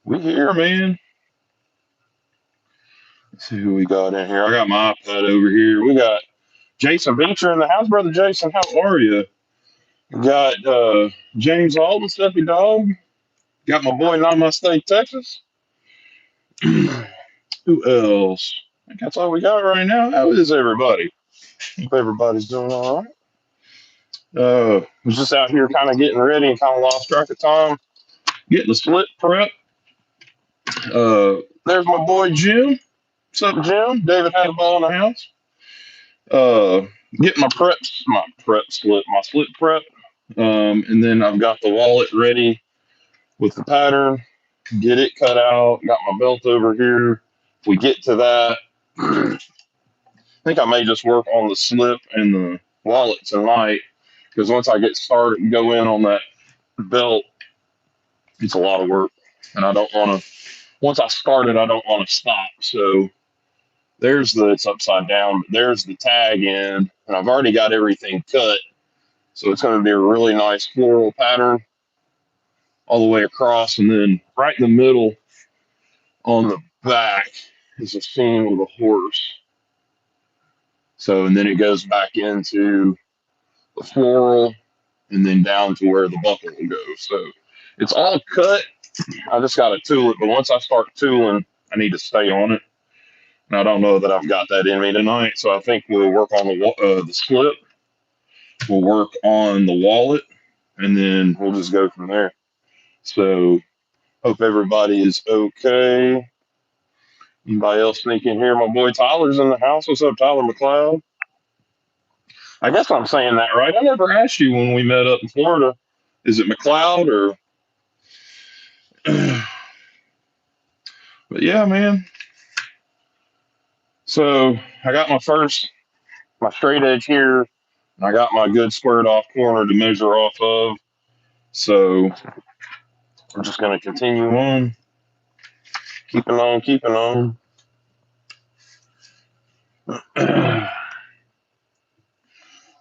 We here, man. Let's see who we got in here. I got my iPad over here. We got Jason Beecher in the house, brother Jason. How are you? We got James Alden, Stuffy Dog. Got my boy Namaste, Texas. Who else? I think that's all we got right now. How is everybody? Hope everybody's doing all right. Was just out here kind of getting ready and kind of lost track of time. Getting the split prep. There's my boy Jim. What's up, Jim? David had a ball in the house. Uh, get my split prep, and then I've got the wallet ready with the pattern. Get it cut out. Got my belt over here. If we get to that, I think I may just work on the slip and the wallet tonight because once I get started and go in on that belt, it's a lot of work, and I don't want to. Once I start it, I don't want to stop. So it's upside down, but there's the tag in, and I've already got everything cut. So it's going to be a really nice floral pattern all the way across. And then right in the middle on the back is a scene with a horse. So, and then it goes back into the floral and then down to where the buckle will go. So it's all cut. I just got to tool it. But once I start tooling, I need to stay on it. And I don't know that I've got that in me tonight. So I think we'll work on the slip. We'll work on the wallet. And then we'll just go from there. So hope everybody is okay. Anybody else sneak in here? My boy Tyler's in the house. What's up, Tyler McLeod? I guess I'm saying that right. I never asked you when we met up in Florida. Is it McLeod or? But yeah, man. So I got my straight edge here. I got my good squared off corner to measure off of. So we're just going to continue on, keeping on.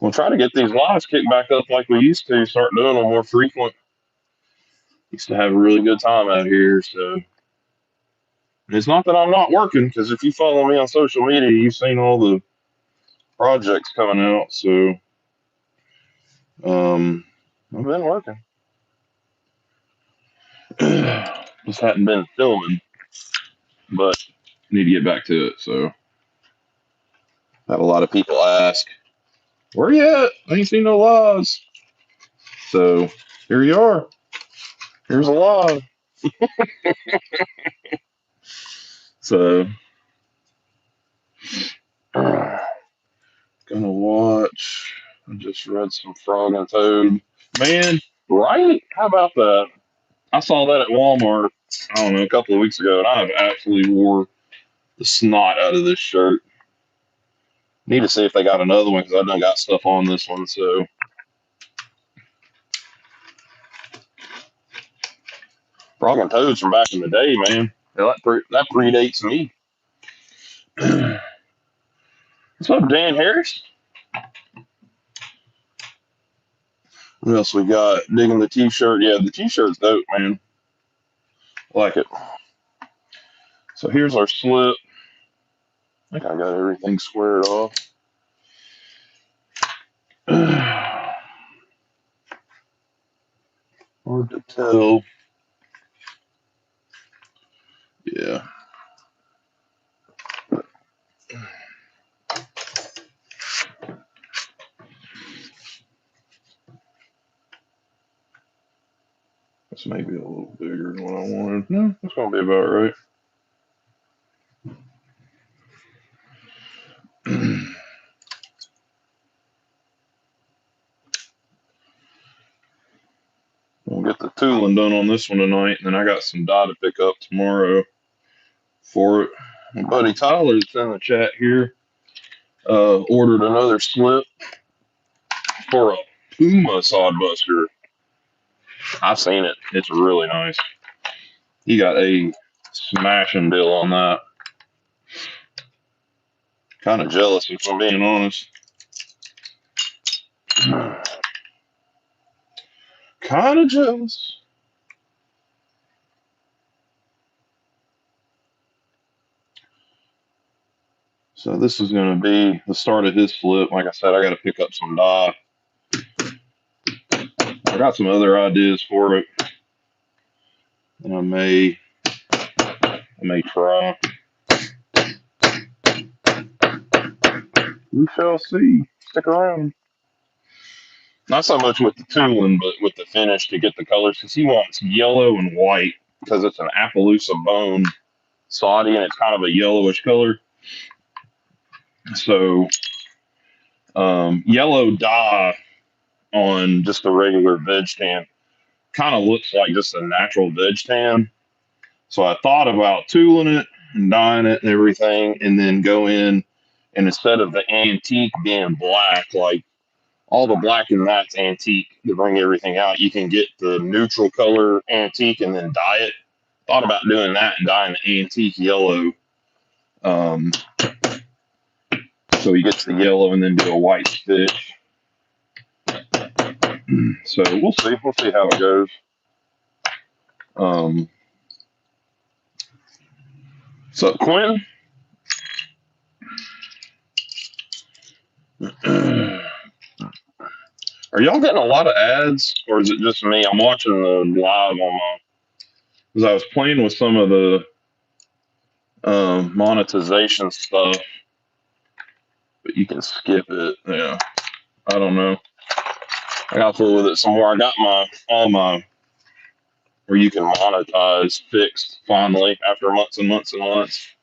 We'll try to get these lives kicked back up like we used to. Start doing them more frequent. Used to have a really good time out here. So it's not that I'm not working, because if you follow me on social media, you've seen all the projects coming out. So I've been working. Just hadn't been filming, but need to get back to it. So had a lot of people ask, "Where you at? I ain't seen no lives." So here you are. Here's a live. So gonna watch. I just read some Frog and Toad. Man, right? How about that? I saw that at Walmart, I don't know, a couple of weeks ago, and I have absolutely wore the snot out of this shirt. Need to see if they got another one because I done got stuff on this one. So Frog and Toads from back in the day, man. That predates me. What's up, Dan Harris? What else we got? Digging the t-shirt. Yeah, the t-shirt's dope, man. I like it. So here's our slip. I think I got everything squared off. Hard to tell. Yeah. This may be a little bigger than what I wanted. No, it's gonna be about right. We'll get the tooling done on this one tonight, and then I got some dye to pick up tomorrow for it. My buddy Tyler's in the chat here. Ordered another slip for a Puma sodbuster. I've seen it. It's really nice. He got a smashing deal on that. Kind of jealous, if I'm being honest. Kind of jealous. So this is going to be the start of his slip. Like I said, I got to pick up some dye. I got some other ideas for it, and I may try. We shall see. Stick around. Not so much with the tooling, but with the finish to get the colors, because he wants yellow and white because it's an Appaloosa bone soddy and it's kind of a yellowish color. So yellow dye on just a regular veg tan kind of looks like just a natural veg tan. So I thought about tooling it and dyeing it and everything, and then go in and instead of the antique being black, like all the black in that's antique to bring everything out, you can get the neutral color antique and then dye it. Thought about doing that and dyeing the antique yellow. So he gets the yellow and then do a white stitch. So we'll see. We'll see how it goes. So Quinn, are y'all getting a lot of ads, or is it just me? I'm watching the live on my, because I was playing with some of the monetization stuff, but you can skip it. Yeah, I don't know. I got to fool with it some more. I got all my where you can monetize fixed finally after months and months and months.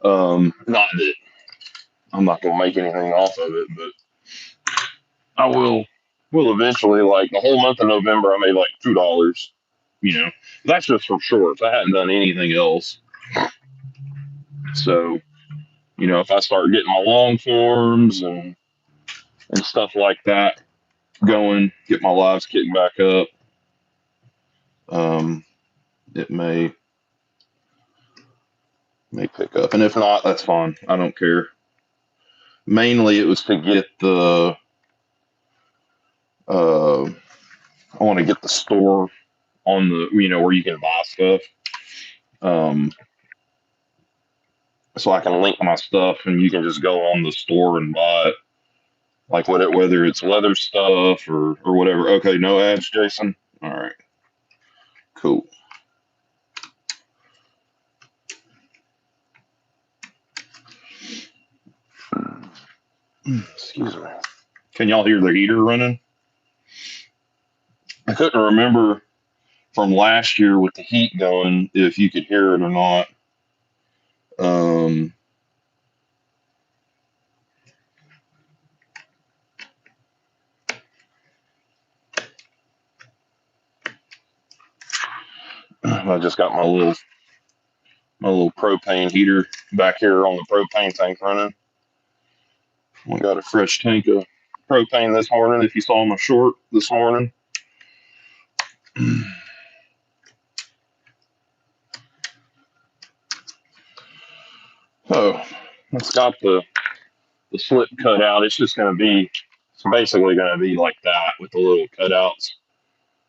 Not that I'm not gonna make anything off of it, but I will eventually. Like the whole month of November, I made like $2. You know, that's just from shorts. I hadn't done anything else. So, you know, if I start getting my long forms and stuff like that going, get my lives kicking back up, it may pick up. And if not, that's fine. I don't care. Mainly, it was to get the I want to get the store on the, you know, where you can buy stuff. So I can link my stuff and you can just go on the store and buy it. Like whether it's leather stuff or whatever. Okay, no ads, Jason? All right. Cool. Excuse me. Can y'all hear the heater running? I couldn't remember from last year with the heat going if you could hear it or not. I just got my little propane heater back here on the propane tank running. We got a fresh tank of propane this morning. If you saw my short this morning. So it's got the slip cut out. It's just going to be, it's basically going to be like that with the little cutouts.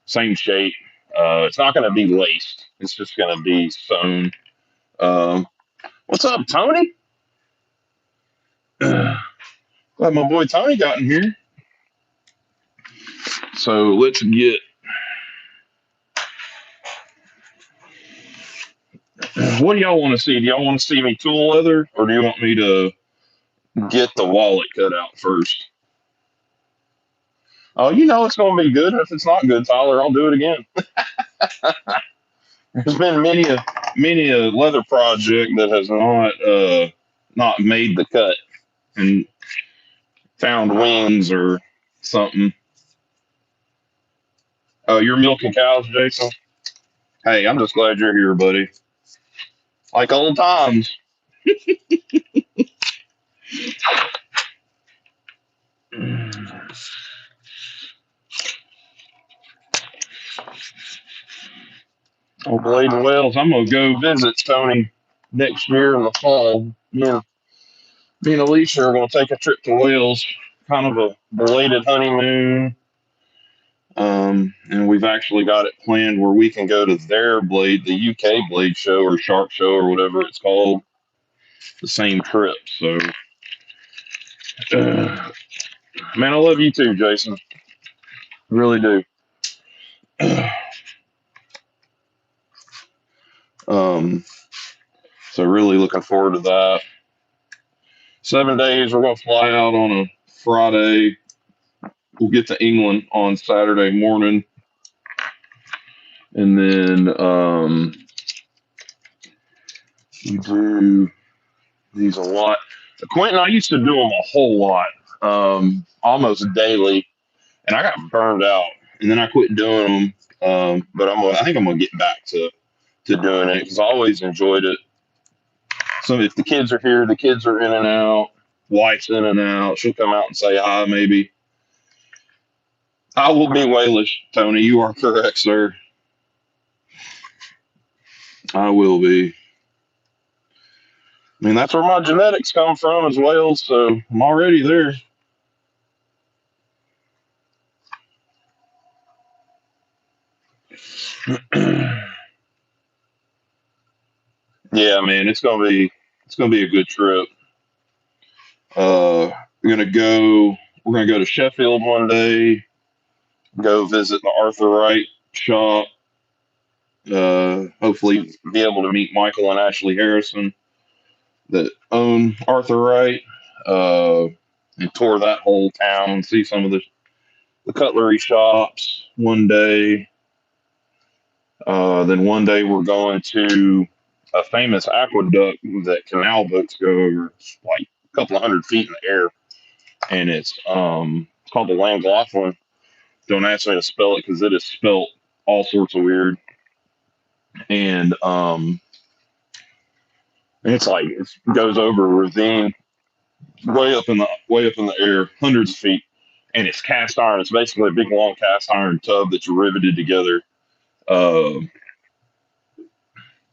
Same shape. It's not going to be laced. It's just going to be sewn. What's up, Tony? Glad my boy Tony got in here. So let's get. What do y'all want to see? Do y'all want to see me tool leather, or do you want me to get the wallet cut out first? Oh, you know it's going to be good. If it's not good, Tyler, I'll do it again. There's been many a leather project that has not made the cut and found wings or something. Oh, you're milking cows, Jason? Hey, I'm just glad you're here, buddy. Like old times. Oh, Bladen Wells, I'm gonna go visit Tony next year in the fall. Yeah, me and Alicia are gonna take a trip to Wales, kind of a belated honeymoon. And we've actually got it planned where we can go to their blade, the UK blade show or shark show or whatever it's called. the same trip. So, man, I love you too, Jason. Really do. um, so really looking forward to that. 7 days. We're gonna fly out on a Friday. We'll get to England on Saturday morning, and then you do these a lot. Quentin, I used to do them a whole lot, almost daily, and I got burned out, and then I quit doing them. But I think I'm gonna get back to doing it because I always enjoyed it. So if the kids are here, the kids are in and out. Wife's in and out. She'll come out and say hi, maybe. I will be Walish, Tony. You are correct, sir. I will be. I mean, that's where my genetics come from, is Wales. So I'm already there. Yeah, man, it's gonna be a good trip. Uh, we're gonna go. We're gonna go to Sheffield one day. Go visit the Arthur Wright shop. Hopefully, be able to meet Michael and Ashley Harrison that own Arthur Wright. Uh, and tour that whole town, see some of the cutlery shops one day. Then one day we're going to a famous aqueduct that canal boats go over, like a couple of 100 feet in the air, and it's called the Llangollen. Don't ask me to spell it because it is spelt all sorts of weird, and it's like it goes over a ravine way up in the air, hundreds of feet, and it's cast iron. It's basically a big long cast iron tub that's riveted together. Uh,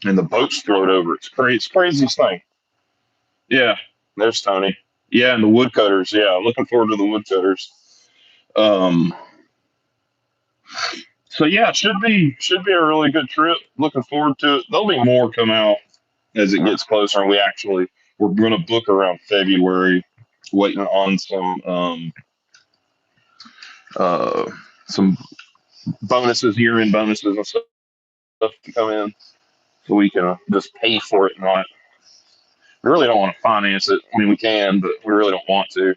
and the boats float over. It's crazy. It's the craziest thing. Yeah, there's Tony. Yeah, and the woodcutters. Yeah, looking forward to the woodcutters. Um, so yeah, it should be a really good trip. Looking forward to it. There'll be more come out as it gets closer, and we're going to book around February, waiting on uh, some bonuses, year-end bonuses and stuff to come in, so we can just pay for it and not. We really don't want to finance it. I mean, we can, but we really don't want to.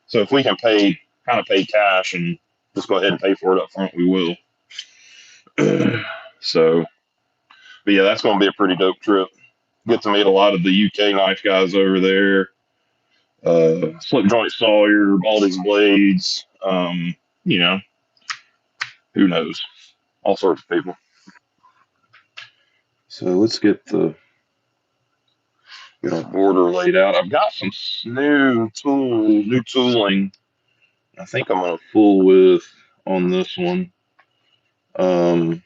So if we can pay cash and just go ahead and pay for it up front, we will. So, but yeah, that's going to be a pretty dope trip. Get to meet a lot of the UK knife guys over there. Slip Joint Sawyer, all these blades. You know, who knows? All sorts of people. So let's get the border laid out. I've got some new tooling. I think I'm gonna fool with on this one. Um,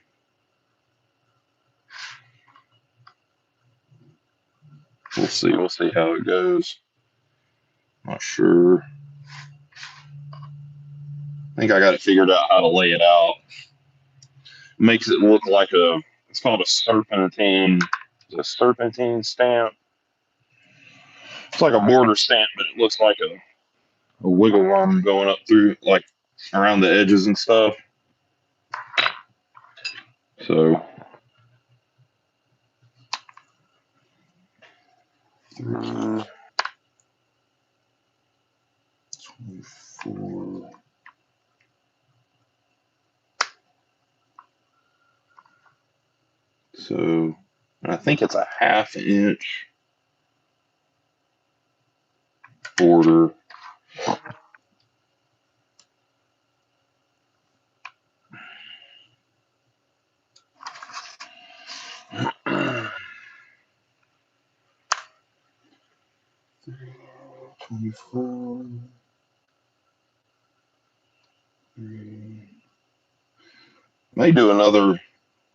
we'll see. We'll see how it goes. Not sure. I think I got it figured out how to lay it out. Makes it look like it's called a serpentine. A serpentine stamp. It's like a border stamp, but it looks like a wiggle worm going up through, like around the edges and stuff. So, 24. So, I think it's a 1/2 inch border. Twenty-four. May do another.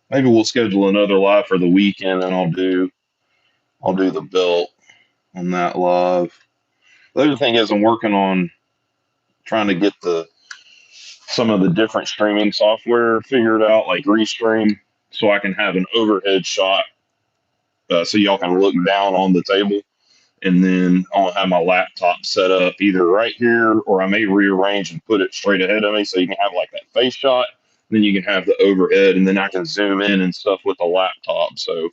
Maybe we'll schedule another live for the weekend, and I'll do the belt on that live. The other thing is I'm working on trying to get some of the different streaming software figured out, like Restream, so I can have an overhead shot, so y'all can look down on the table and then I'll have my laptop set up either right here, or I may rearrange and put it straight ahead of me so you can have like that face shot. Then you can have the overhead, and then I can zoom in and stuff with the laptop. So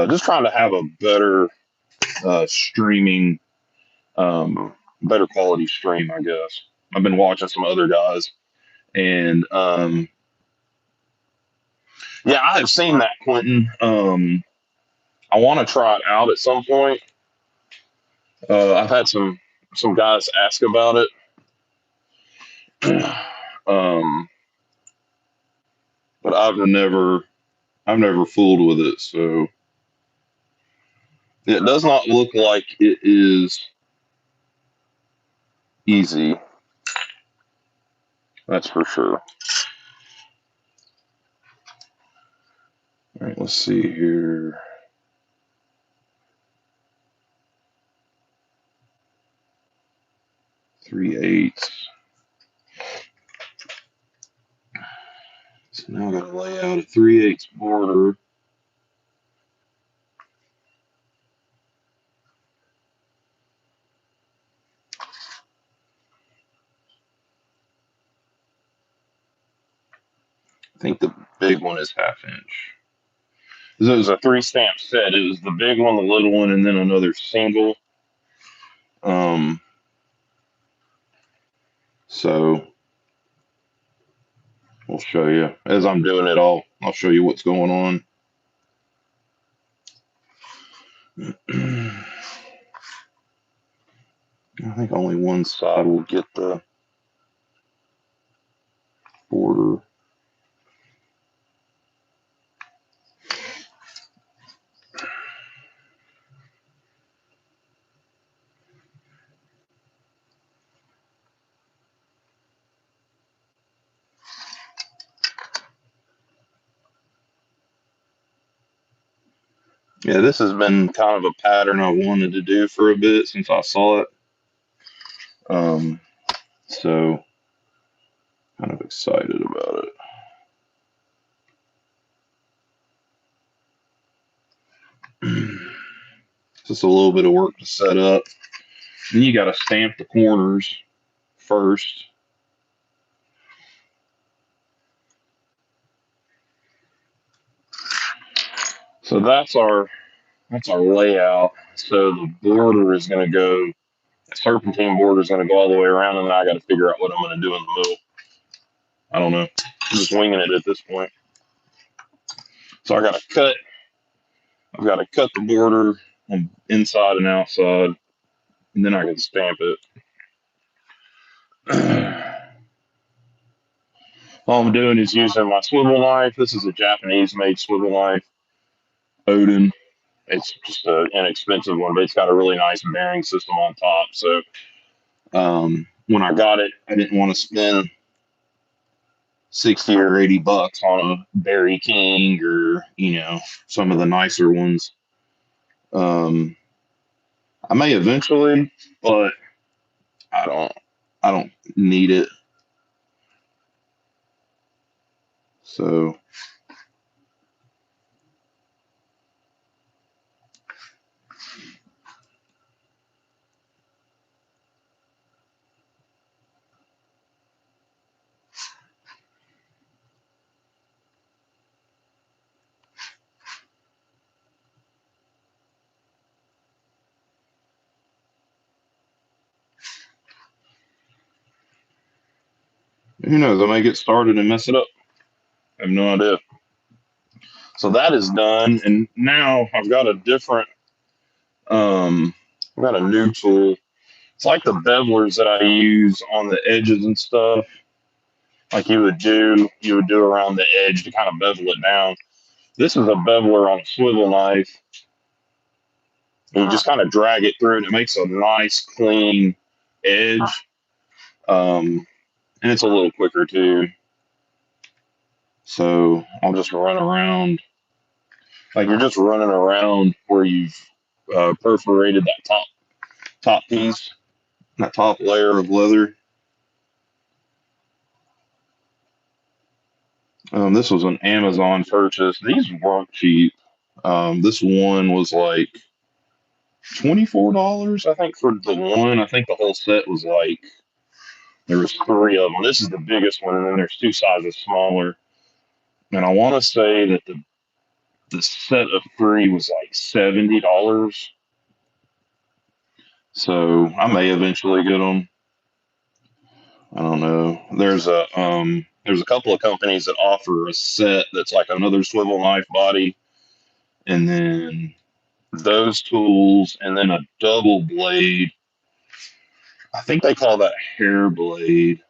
just trying to have a better streaming, better quality stream, I guess. I've been watching some other guys, and yeah, I have seen that, Quentin. I want to try it out at some point. I've had some guys ask about it, but I've never fooled with it. So it does not look like it is easy. That's for sure. All right, let's see here. 3/8. So now I got to lay out a 3/8 border. I think the big one is 1/2 inch. It was a 3 stamp set. It was the big one, the little one, and then another single. Um, so we'll show you as I'm doing it all. I'll show you what's going on. I think only one side will get the border. Yeah, this has been kind of a pattern I wanted to do for a bit since I saw it. So kind of excited about it. Just a little bit of work to set up. Then you got to stamp the corners first. So that's our layout. So the border is going to go, the serpentine border is going to go all the way around, and then I got to figure out what I'm going to do in the middle. I don't know. I'm just winging it at this point. So I got to cut. I've got to cut the border on inside and outside, and then I can stamp it. All I'm doing is using my swivel knife. This is a Japanese-made swivel knife, Odin. It's just an inexpensive one, but it's got a really nice bearing system on top. So when I got it, I didn't want to spend 60 or 80 bucks on a Barry King or some of the nicer ones. I may eventually, but I don't need it. So who knows? I may get started and mess it up. I have no idea. So that is done, and now I've got a different. I've got a new tool. It's like the bevelers that I use on the edges and stuff. Like you would do around the edge to kind of bevel it down. This is a beveler on a swivel knife. And you just kind of drag it through, and it makes a nice, clean edge. And it's a little quicker too. So I'll just run around, like you're just running around where you've perforated that top piece, that top layer of leather. This was an Amazon purchase. These weren't cheap. This one was like $24, I think, for the one. I think the whole set was like there was three of them. This is the biggest one, and then there's two sizes smaller. And I want to say that the set of three was like $70. So I may eventually get them. I don't know. There's a couple of companies that offer a set that's like another swivel knife body, and then those tools, and then a double blade. I think they call that hair blade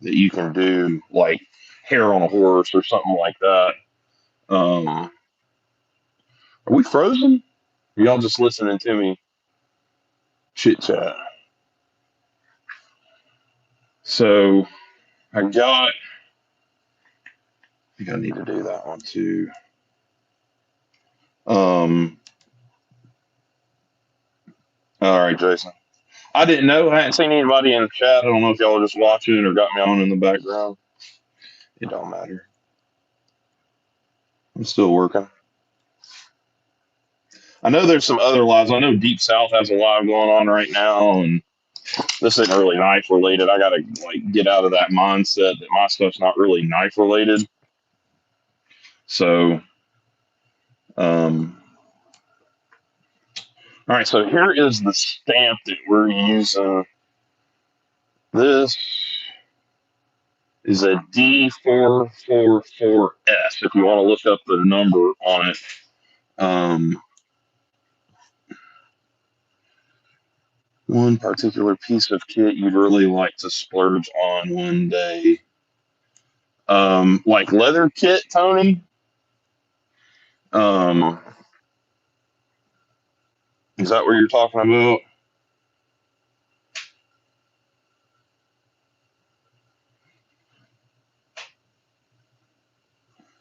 that you can do like hair on a horse or something like that. Are we frozen? Are y'all just listening to me chit chat? So I got. I think I need to do that one too. Um. All right, Jason. I didn't know. I hadn't seen anybody in the chat. I don't know if y'all were just watching or got me on in the background. It don't matter. I'm still working. I know there's some other lives. I know Deep South has a live going on right now, and this isn't really knife related. I gotta like get out of that mindset that my stuff's not really knife related. So, all right. So here is the stamp that we're using. This is a D444S. If you want to look up the number on it. One particular piece of kit you'd really like to splurge on one day. Like leather kit, Tony. Is that what you're talking about?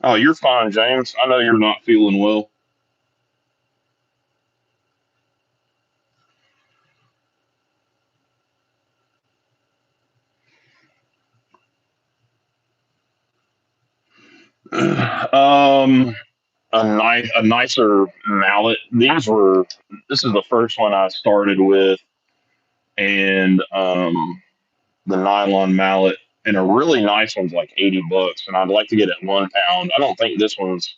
Oh, you're fine, James. I know you're not feeling well. um, a nicer mallet. This is the first one I started with, and the nylon mallet, and a really nice one's like $80, and I'd like to get it 1 pound. I don't think this one's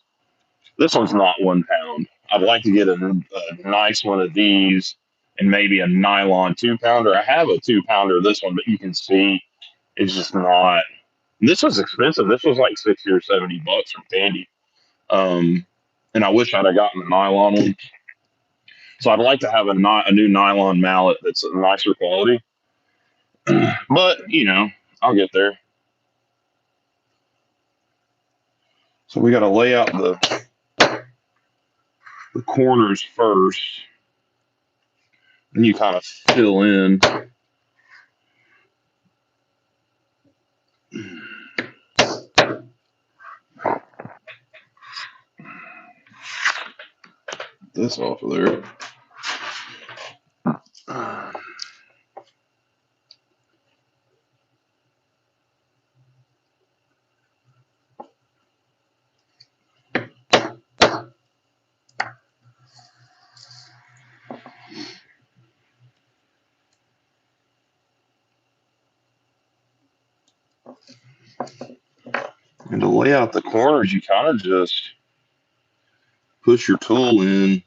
not 1 pound. I'd like to get a nice one of these and maybe a nylon 2 pounder. I have a 2 pounder, this one, but you can see it's just not. This was expensive. This was like $60 or $70 from Tandy. And I wish I'd have gotten the nylon one. So I'd like to have a new nylon mallet that's a nicer quality. But, I'll get there. So we got to lay out the corners first. And you kind of fill in. This off of there. And to lay out the corners, you kind of just push your tool in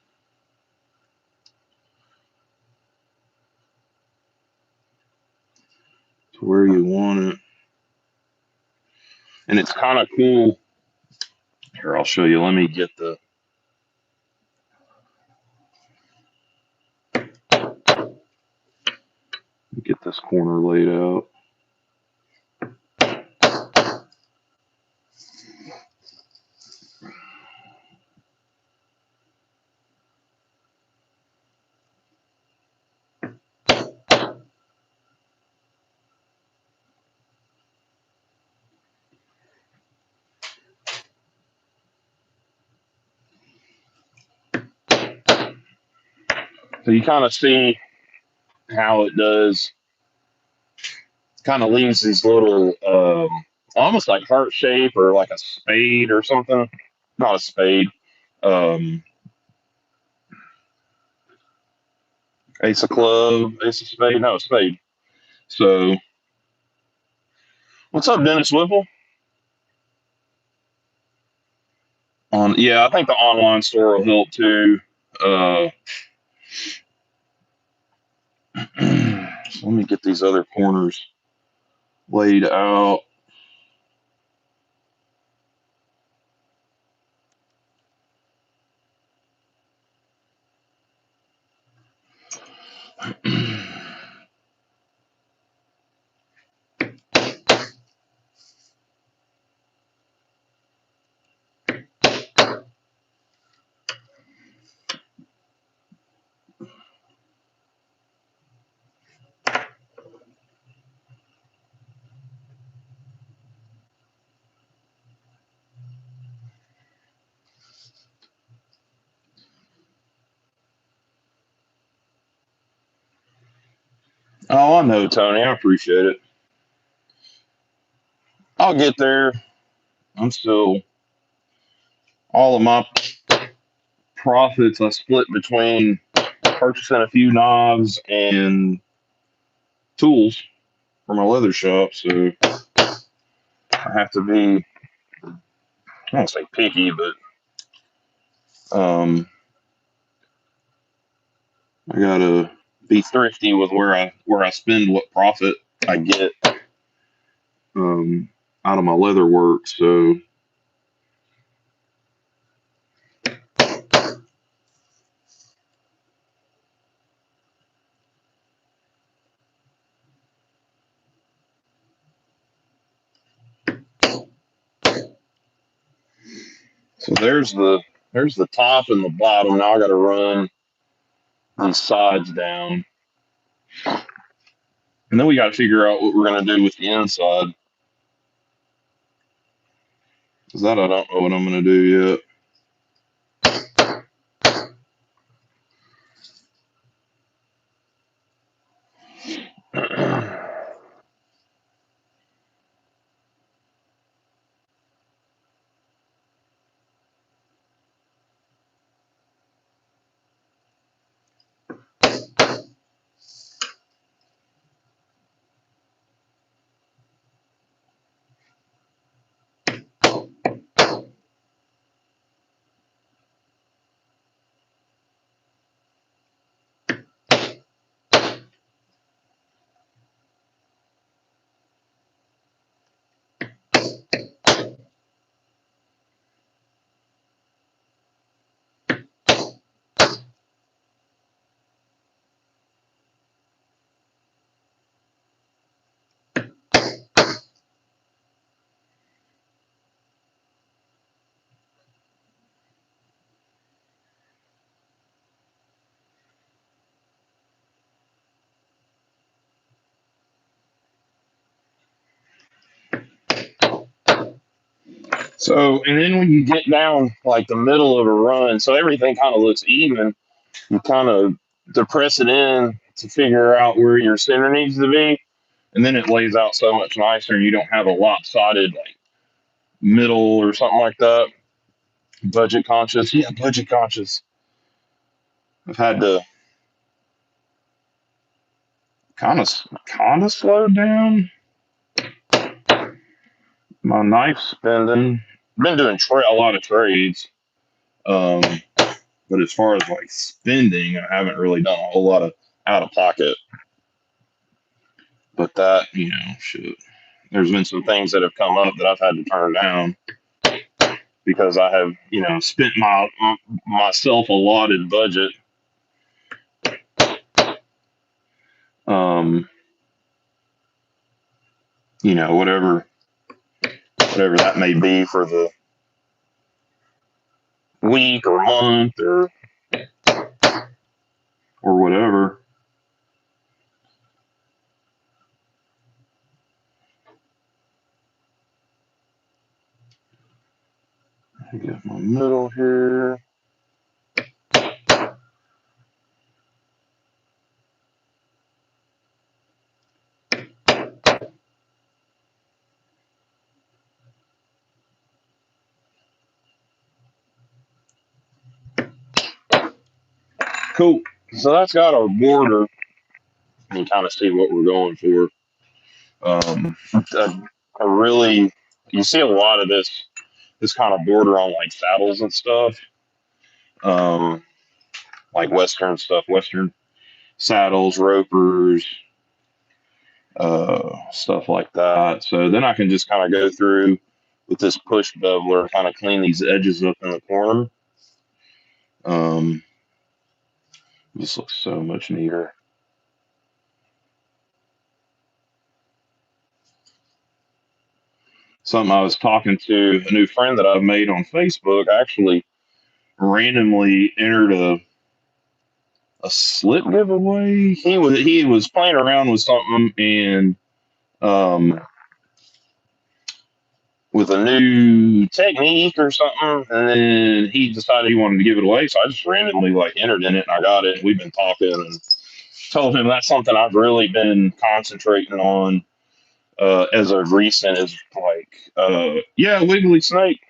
to where you want it. And it's kind of cool. Here, I'll show you. Let me get this corner laid out. So you kind of see how it does. Kind of leaves these little, almost like heart shape or like a spade or something. Not a spade. Um, Ace of club, ace of spade, no spade. So, what's up, Dennis Whipple? Yeah, I think the online store will help too. Uh, so let me get these other corners laid out. Oh, I know, Tony. I appreciate it. I'll get there. I'm still all of my profits I split between purchasing a few knives and tools for my leather shop. So I have to be, I don't say picky, but I gotta be thrifty with where I spend what profit I get um, out of my leather work. So there's the top and the bottom. Now I got to run these sides down, and then we got to figure out what we're gonna do with the inside. Cause that I don't know what I'm gonna do yet. So, and then when you get down like the middle of a run, so everything kind of looks even, you kind of depress it in to figure out where your center needs to be. And then it lays out so much nicer. You don't have a lopsided like middle or something like that. Budget conscious. Yeah, budget conscious. I've had to kind of slow down my knife spending. Been doing a lot of trades. Um, but as far as like spending, I haven't really done a whole lot of out of pocket. But that, shit. There's been some things that have come up that I've had to turn down because I have, spent my myself allotted budget. Um, whatever that may be for the week or month or whatever. I get my middle here. Cool. So that's got our border and kind of see what we're going for. I really, you see a lot of this kind of border on like saddles and stuff, um, like Western stuff, Western saddles, ropers, stuff like that. So then I can just kind of go through with this push beveler, kind of clean these edges up in the corner. Um, this looks so much neater. Something I was talking to a new friend that I've made on Facebook. I actually randomly entered a slip giveaway. He was playing around with something and um, with a new technique or something, and then he decided he wanted to give it away. So I just randomly like entered in it, and I got it. We've been talking, and told him that's something I've really been concentrating on as of recent. Is like, yeah, wiggly snake.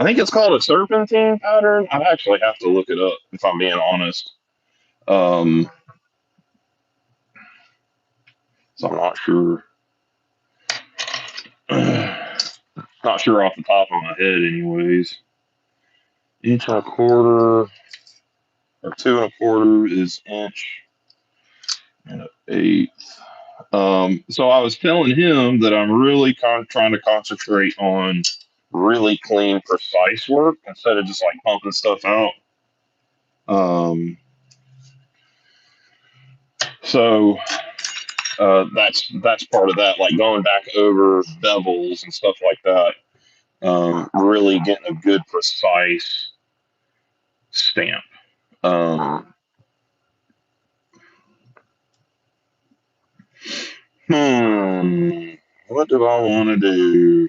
I think it's called a serpentine pattern. I actually have to look it up if I'm being honest. Um, so I'm not sure. Not sure off the top of my head, anyways. Inch and a quarter or 2 1/4 is inch and an eighth. So I was telling him that I'm really trying to concentrate on really clean, precise work instead of just like pumping stuff out. Um, so that's part of that, like going back over bevels and stuff like that. Really getting a good, precise stamp. Um, what do I want to do?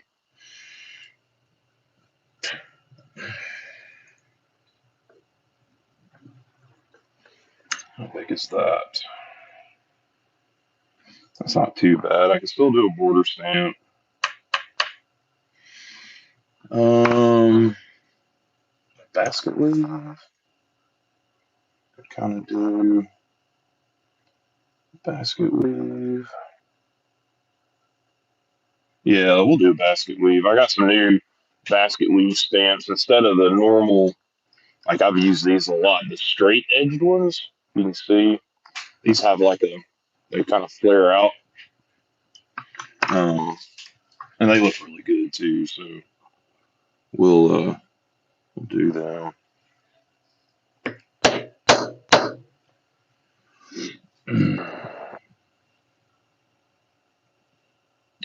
How big is that? That's not too bad. I can still do a border stamp. Um, basket weave. Kind of do basket weave. Yeah, we'll do basket weave. I got some new basket weave stamps instead of the normal. Like I've used these a lot. The straight edged ones. You can see these have like they kind of flare out, um, and they look really good too. So we'll do that.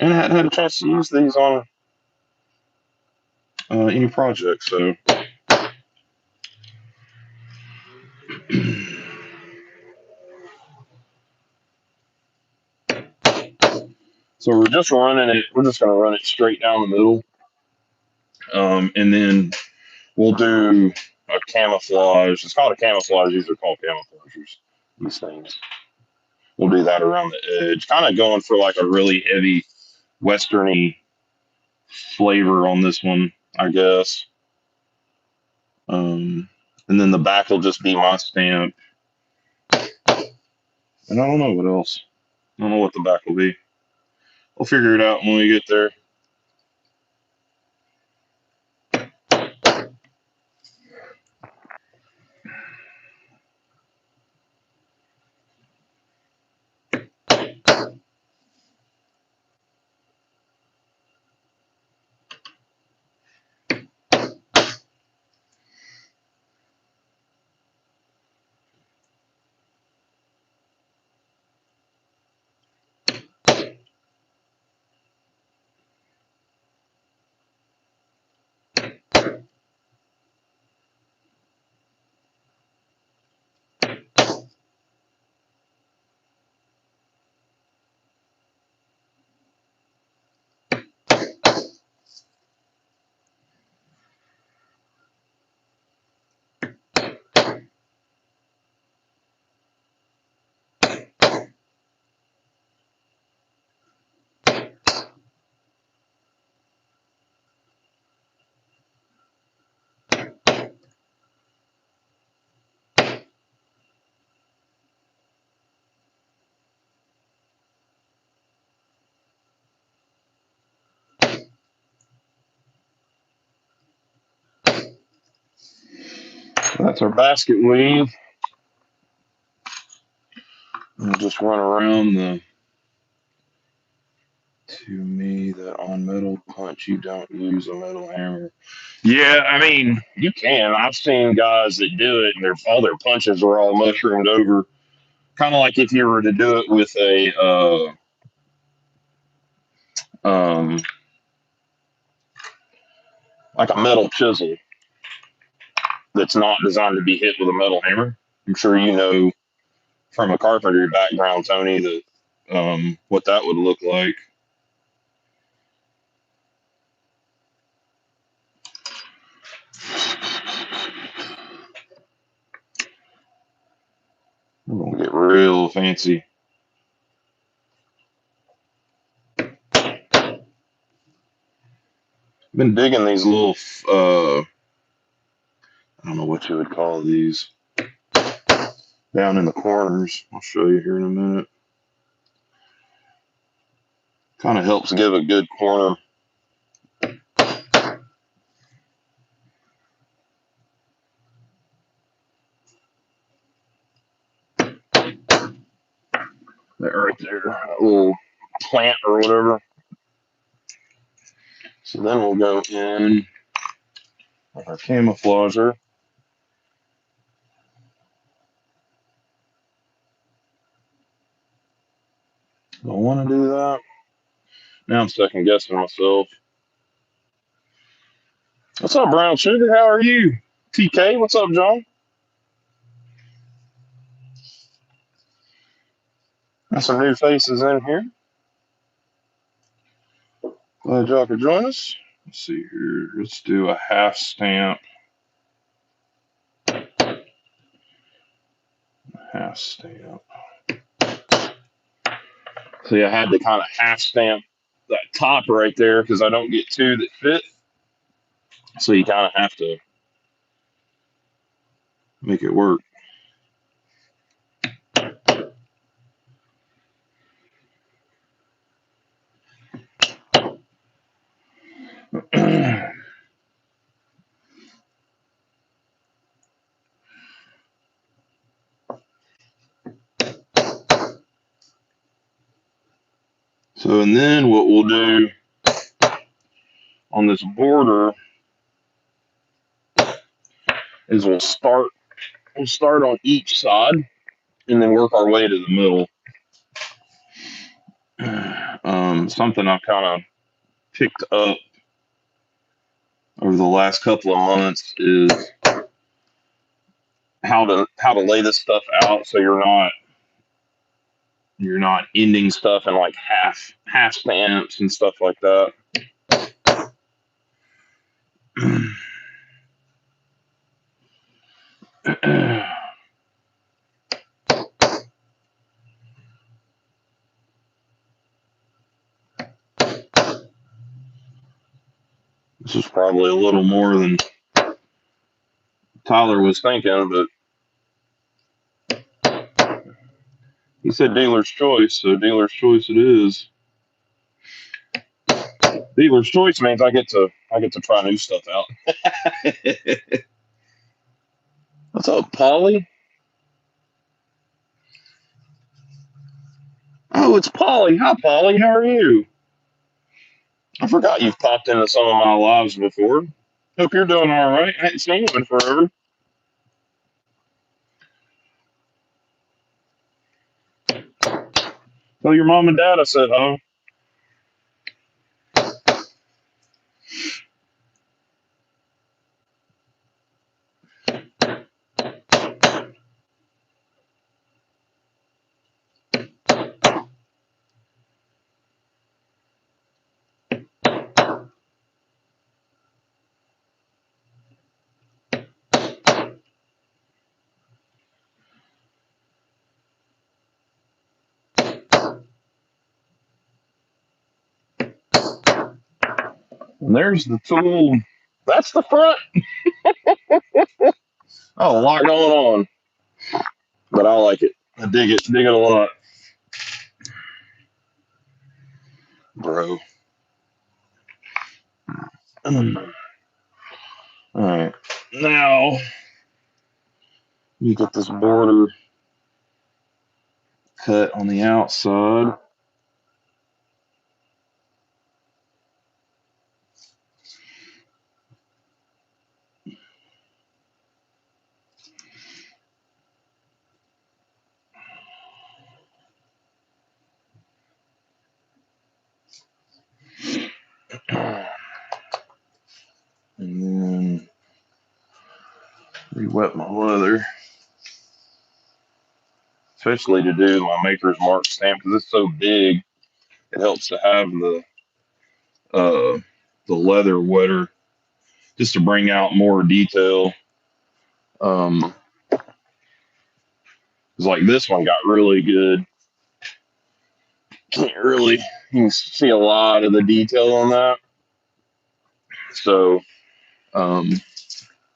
And I hadn't had a chance to use these on any project, so so we're just running it. We're just going to run it straight down the middle, and then we'll do a camouflage. It's called a camouflage. These are called camouflagers. These things. We'll do that around the edge, kind of going for like a really heavy westerny flavor on this one, I guess. And then the back will just be my stamp. And I don't know what else. I don't know what the back will be. We'll figure it out when we get there. That's our basket weave. We'll just run around the. To me, that on metal punch, you don't use a metal hammer. Yeah, I mean, you can. I've seen guys that do it, and all their punches are all mushroomed over. Kind of like if you were to do it with um, like a metal chisel that's not designed to be hit with a metal hammer. I'm sure you know from a carpentry background, Tony, that what that would look like. We're gonna get real fancy. Been digging these little I don't know what you would call these down in the corners. I'll show you here in a minute. Kind of helps give a good corner. That right there, that little plant or whatever. So then we'll go in with our camouflager. Don't want to do that. Now I'm second guessing myself. What's up, Brown Sugar? How are you? TK, what's up, John? Got some new faces in here. Glad y'all could join us. Let's see here. Let's do a half stamp. Half stamp. See, I had to kind of half stamp that top right there because I don't get two that fit. So you kind of have to make it work. So, and then what we'll do on this border is we'll start on each side and then work our way to the middle. Something I've kind of picked up over the last couple of months is how to lay this stuff out so you're not ending stuff in like half stamps and stuff like that. This is probably a little more than Tyler was thinking, but he said dealer's choice, so dealer's choice it is. Dealer's choice means I get to try new stuff out. What's up, Polly? Oh, it's Polly. Hi, Polly. How are you? I forgot you've popped into some of my lives before. Hope you're doing all right. I ain't seen you in forever. Tell your mom and dad I said hi. And there's the tool. That's the front. Oh, a lot going on, but I like it. I dig it. Dig it a lot, bro. All right, now You get this border cut on the outside. And then re-wet my leather, especially to do my Maker's Mark stamp because it's so big. It helps to have uh, the leather wetter just to bring out more detail. It's like this one got really good. Can't really, you can see a lot of the detail on that. So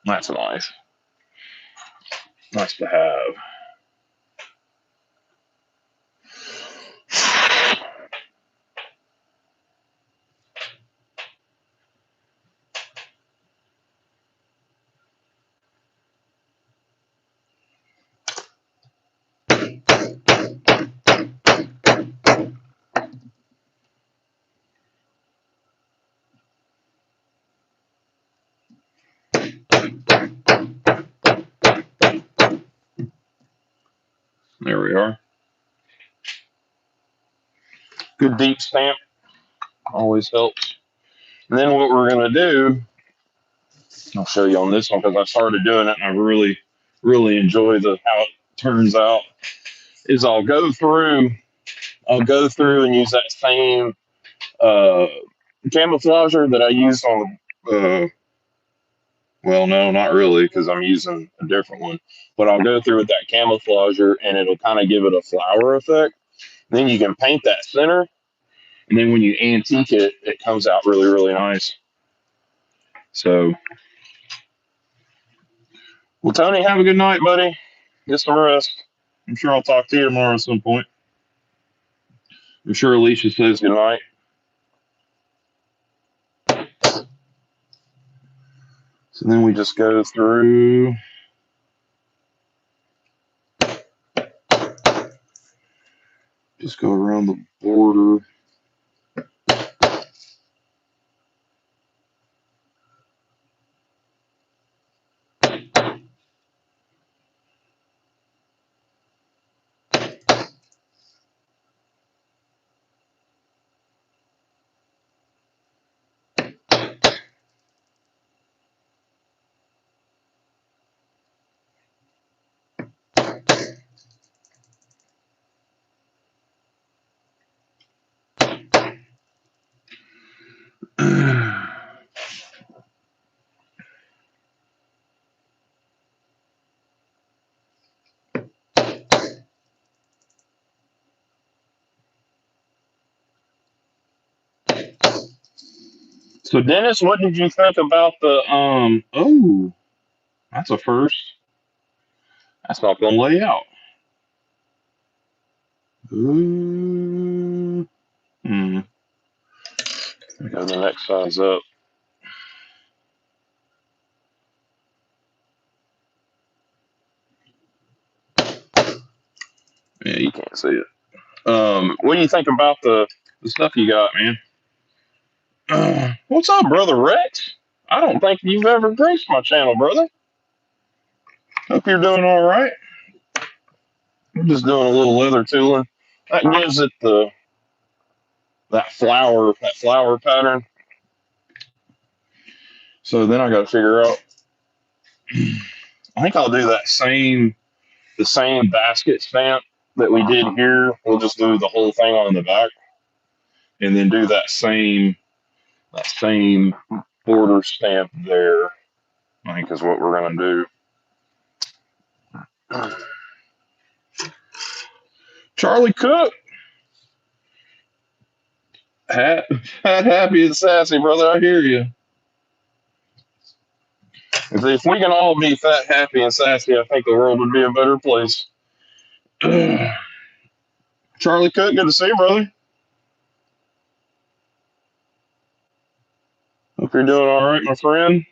that's nice. Nice to have. There we are. Good deep stamp always helps. And then what we're gonna do, I'll show you on this one because I started doing it and I really enjoy how it turns out. Is I'll go through and use that same uh, camouflager that I used on the. Well, no, not really, because I'm using a different one. But I'll go through with that camouflager, and it'll kind of give it a flower effect. Then you can paint that center, and then when you antique it, it comes out really nice. So, well, Tony, have a good night, buddy. Get some rest. I'm sure I'll talk to you tomorrow at some point. I'm sure Alicia says good night. So then we just go through. Just go around the border. So, Dennis, what did you think about the Oh, that's a first. That's not gonna lay out. Ooh. Hmm. Go the next size up. Yeah, you can't see it. What do you think about the stuff you got, man? What's up, brother Rex? I don't think you've ever graced my channel, brother. Hope you're doing all right. We're just doing a little leather tooling. That gives it that flower pattern. So then I got to figure out. I think I'll do the same basket stamp that we did here. We'll just do the whole thing on the back, and then do that same border stamp there. I think is what we're gonna do. Charlie Cook, fat, happy, and sassy, brother. I hear you. If we can all be fat, happy, and sassy, I think the world would be a better place. Charlie Cook, good to see you, brother. Hope you're doing all right, my friend.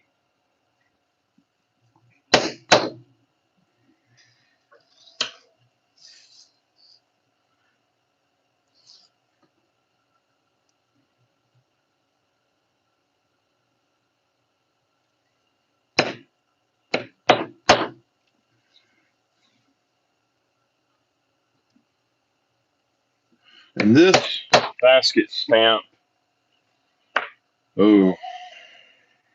And this basket stamp, oh,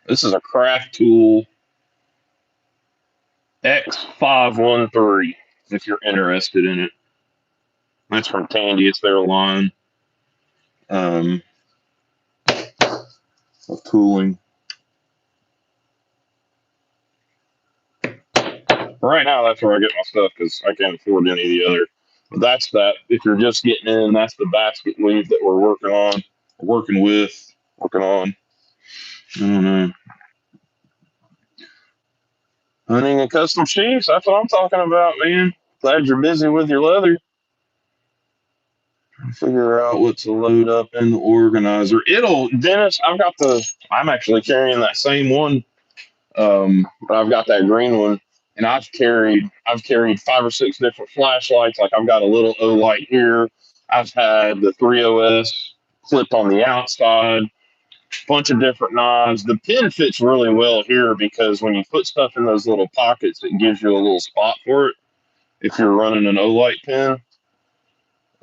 this is a Craft Tool X513, if you're interested in it. That's from Tandy. It's their line of tooling. Right now, that's where I get my stuff because I can't afford any of the other. But that's that. If you're just getting in, that's the basket weave that we're working on, working on. I don't know. Hunting and custom sheets, that's what I'm talking about, man. Glad you're busy with your leather. Figure out what to load up in the organizer. Dennis, I'm actually carrying that same one. But I've got that green one, and I've carried 5 or 6 different flashlights. Like I've got a little O light here. I've had the 3OS clipped on the outside, bunch of different knives. The pin fits really well here because when you put stuff in those little pockets, it gives you a little spot for it if you're running an O light pin.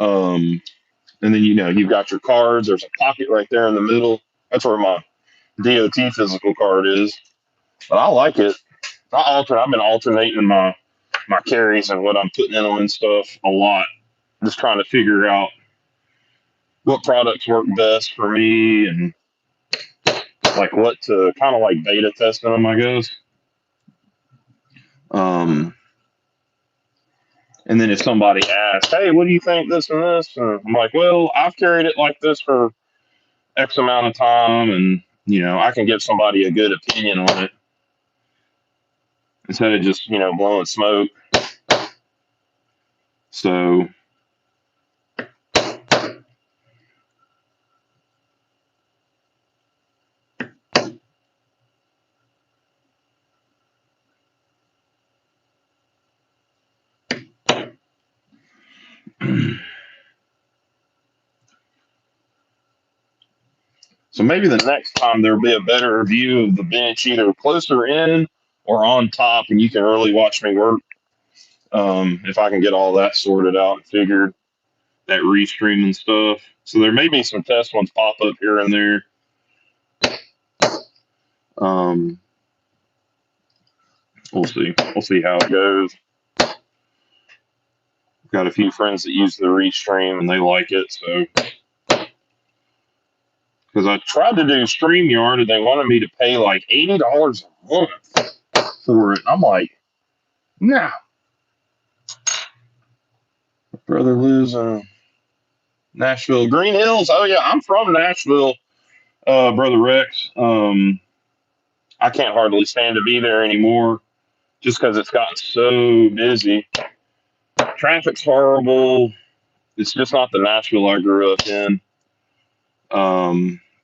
And then you've got your cards. There's a pocket right there in the middle. That's where my DOT physical card is. But I like it. I've been alternating my carries and what I'm putting in them and stuff a lot. Just trying to figure out what products work best for me and like what to kind of like beta testing them, I guess. And then if somebody asks, hey, what do you think this and this? And I'm like, well, I've carried it like this for X amount of time, and I can give somebody a good opinion on it instead of just blowing smoke. So so maybe the next time there'll be a better view of the bench, either closer in or on top, and you can really watch me work. If I can get all that sorted out and figured, that restream and stuff. So there may be some test ones pop up here and there. We'll see. We'll see how it goes. Got a few friends that use the restream and they like it. So because I tried to do StreamYard and they wanted me to pay like $80 a month for it. I'm like, nah. My brother lives in Nashville, Green Hills. Oh yeah, I'm from Nashville, Brother Rex. I can't hardly stand to be there anymore just because it's gotten so busy. Traffic's horrible. It's just not the Nashville I grew up in.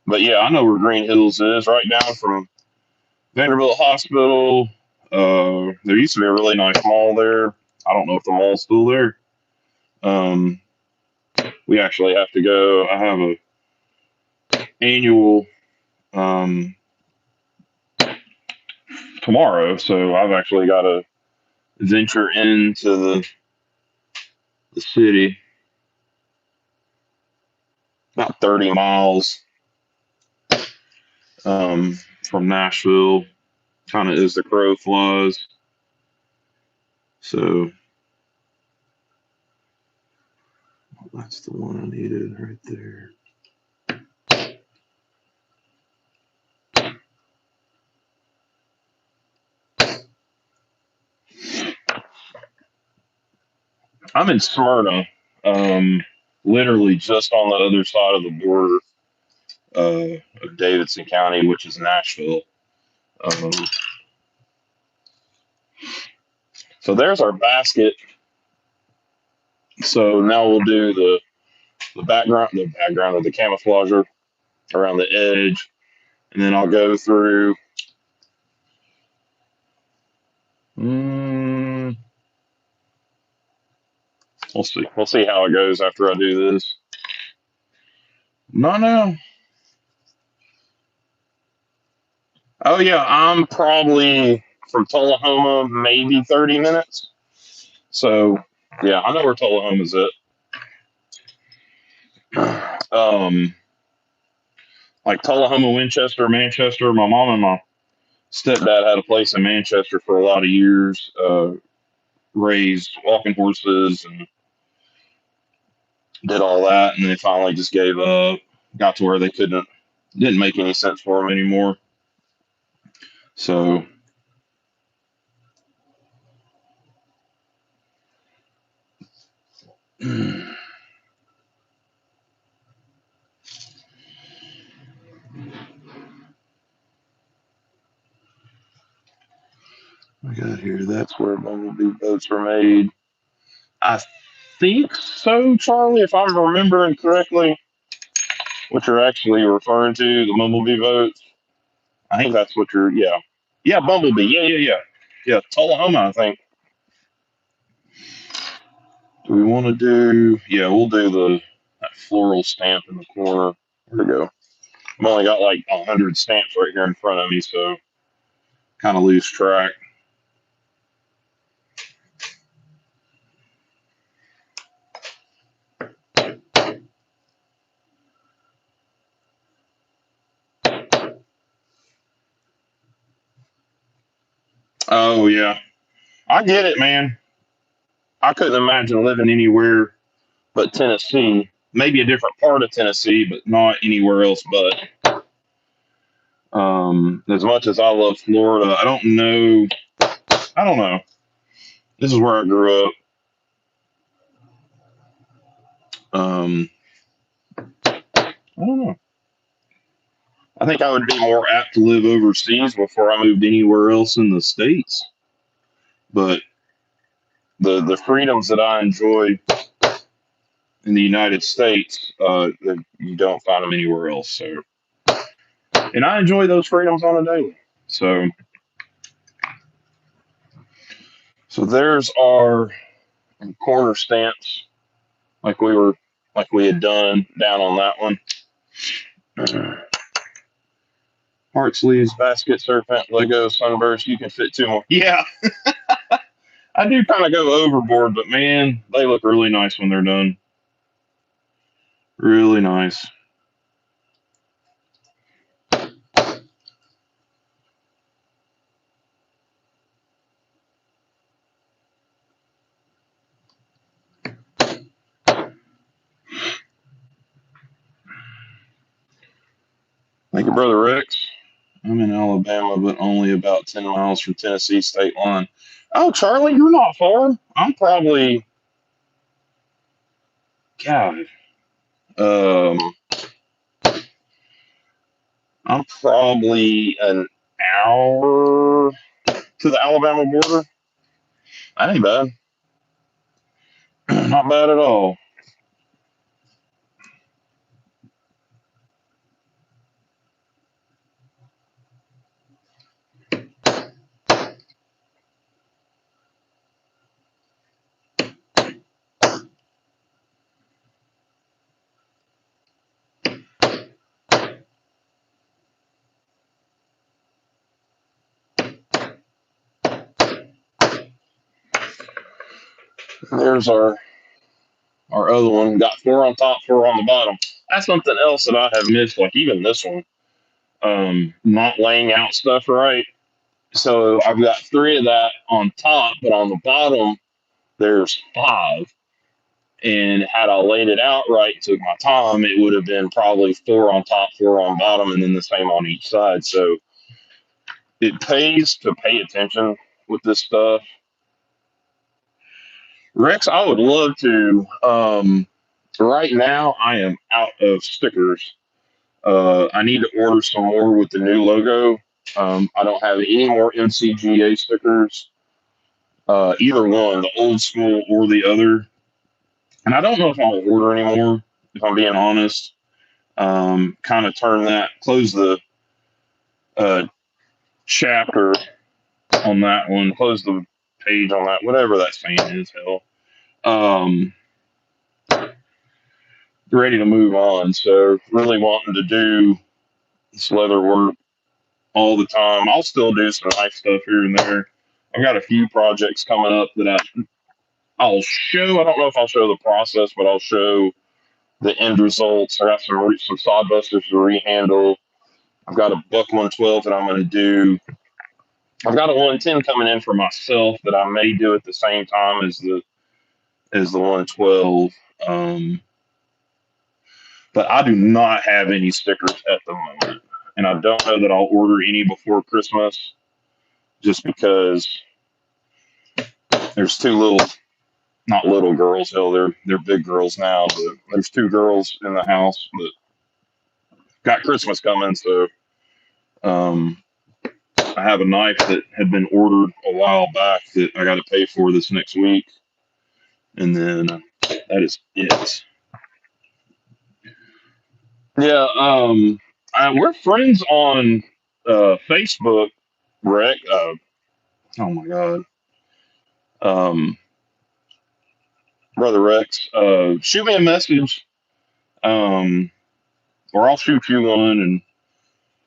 But yeah, I know where Green Hills is, right down from Vanderbilt Hospital. There used to be a really nice mall there. I don't know if the mall's still there. We actually have to go. I have a annual tomorrow, so I've actually got to venture into the city. About 30 miles from Nashville, kind of as the crow flies. So that's the one I needed right there. I'm in Smyrna, literally just on the other side of the border of Davidson County, which is Nashville. So there's our basket. So now we'll do the background of the camouflager around the edge, and then I'll go through. We'll see. We'll see how it goes after I do this. No. Oh yeah, I'm probably from Tullahoma, maybe 30 minutes. So yeah, I know where Tullahoma's at. like Tullahoma, Winchester, Manchester. My mom and my stepdad had a place in Manchester for a lot of years. Raised walking horses and did all that, and they finally just gave up. Got to where they didn't make any sense for them anymore. So I got here. That's where bumblebee boats were made. I think so, Charlie, if I'm remembering correctly, what you're actually referring to, the bumblebee boats. I think that's what you're, yeah. Yeah, bumblebee. Yeah. Yeah, Tullahoma, I think. Do we want to do, yeah, we'll do that floral stamp in the corner. There we go. I've only got like 100 stamps right here in front of me, so kind of lose track. Oh, yeah. I get it, man. I couldn't imagine living anywhere but Tennessee. Maybe a different part of Tennessee, but not anywhere else but. As much as I love Florida, I don't know. I don't know. This is where I grew up. I don't know. I think I would be more apt to live overseas before I moved anywhere else in the States. But the freedoms that I enjoy in the United States, you don't find them anywhere else. So, and I enjoy those freedoms on a daily. So there's our corner stamps, like we had done down on that one. Heart sleeves, basket, serpent, Lego, sunburst. You can fit two more. Yeah, I do kind of go overboard, but man, they look really nice when they're done. Really nice. Thank you, Brother Rex. I'm in Alabama, but only about 10 miles from Tennessee state line. Oh, Charlie, you're not far. I'm probably, God, um, I'm probably an hour to the Alabama border. That ain't bad. Not bad at all. There's our other one. Got four on top, four on the bottom. That's something else that I have missed. Like even this one, not laying out stuff right. So I've got three of that on top, but on the bottom there's five. And had I laid it out right, took my time, it would have been probably four on top, four on bottom, and then the same on each side. So it pays to pay attention with this stuff. Rex, I would love to. Right now, I am out of stickers. I need to order some more with the new logo. I don't have any more MCGA stickers, either one, the old school or the other. And I don't know if I'm going to order anymore, if I'm being honest. Kind of close the uh, chapter on that one, close the page on that, whatever that saying is, hell. Um, Ready to move on. So, really wanting to do this leather work all the time. I'll still do some nice stuff here and there. I've got a few projects coming up that I'll show. I don't know if I'll show the process, but I'll show the end results. I got some sawdusters to rehandle. I've got a buck 112 that I'm going to do. I've got a 110 coming in for myself that I may do at the same time as the 112. But I do not have any stickers at the moment, and I don't know that I'll order any before Christmas, just because there's two little, not little girls, hell, they're big girls now, but there's two girls in the house that got Christmas coming, so I have a knife that had been ordered a while back that I got to pay for this next week, and then that is it. Yeah, we're friends on Facebook, Rick. Oh my God, um, Brother Rex. Shoot me a message, um, or I'll shoot you one, and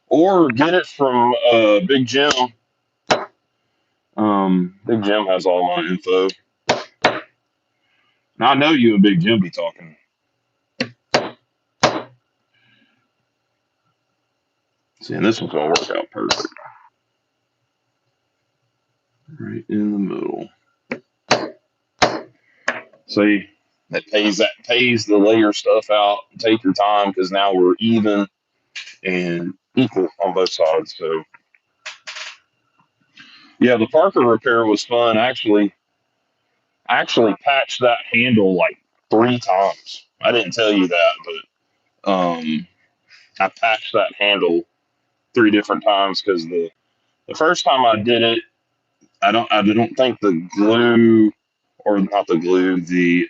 or get it from Big Jim. Big Jim has all my info. Now I know you and Big Jim be talking. See, and this one's gonna work out perfect. Right in the middle. See, that pays the layer stuff out. Take your time, because now we're even and equal on both sides. So yeah, the Parker repair was fun. I actually patched that handle like 3 times. I didn't tell you that, but I patched that handle 3 different times, because the first time I did it, I don't think the glue, or not the glue, the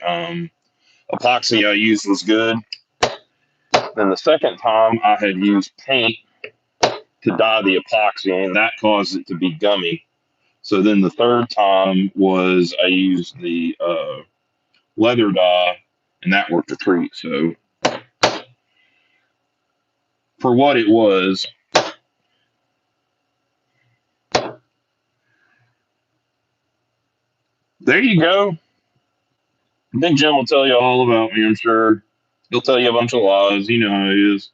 epoxy I used was good. Then the second time I had used paint to dye the epoxy, and that caused it to be gummy. So then the third time was I used the leather dye, and that worked a treat. So for what it was, there you go. Big Jim will tell you all about me, I'm sure. He'll tell you a bunch of lies. You know how he is.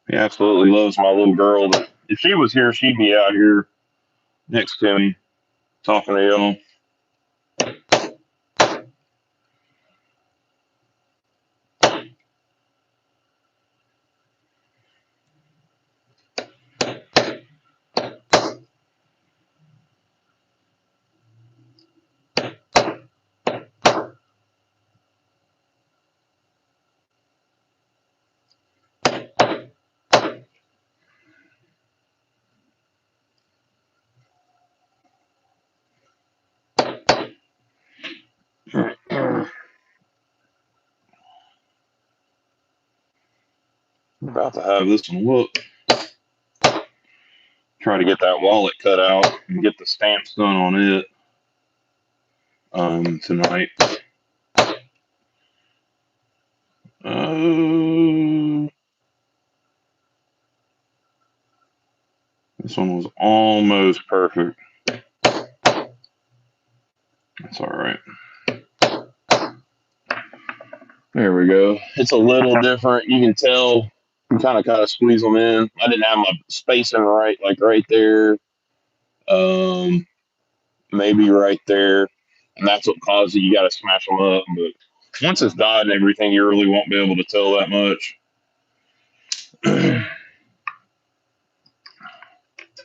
He absolutely loves my little girl. If she was here, she'd be out here next to me talking to y'all. I'm about to have this one look. Try to get that wallet cut out and get the stamps done on it tonight. This one was almost perfect. That's all right. There we go. It's a little different. You can tell. You kind of squeeze them in. I didn't have my spacing right, like right there. Maybe right there, and that's what causes it. You got to smash them up. But once it's dyed and everything, you really won't be able to tell that much.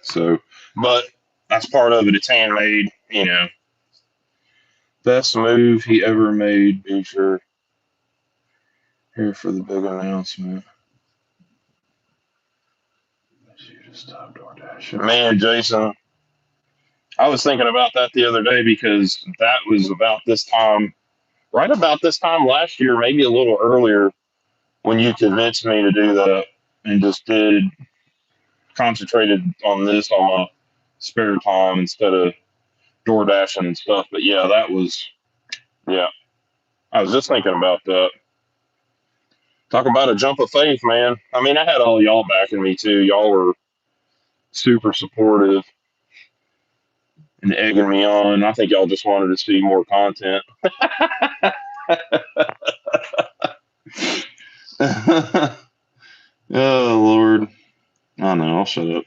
So, but that's part of it. It's handmade, you know. Best move he ever made. Be sure here for the big announcement. Man, Jason, I was thinking about that the other day, because that was about this time, right about this time last year, maybe a little earlier, when you convinced me to do that, and just concentrated on this on my spare time instead of door dashing and stuff. But yeah, yeah, I was just thinking about that. Talk about a jump of faith, man. I mean, I had all y'all backing me too. Y'all were super supportive and egging me on. I think y'all just wanted to see more content. Oh Lord. I know, I'll shut up.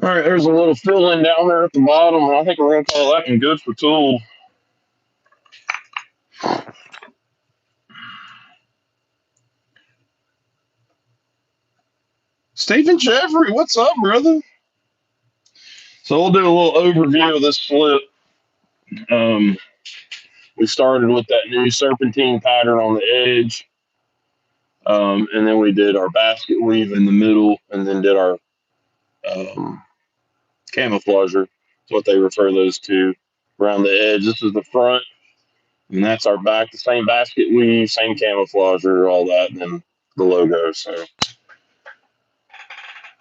All right, there's a little filling down there at the bottom. I think we're gonna call that one good for tool. Stephen Jeffrey, what's up, brother? So we'll do a little overview of this slip. Um, we started with that new serpentine pattern on the edge, and then we did our basket weave in the middle, and then did our um, camouflager. That's what they refer those to around the edge. This is the front, and that's our back. The same basket weave, same camouflager, all that, and then the logo. So,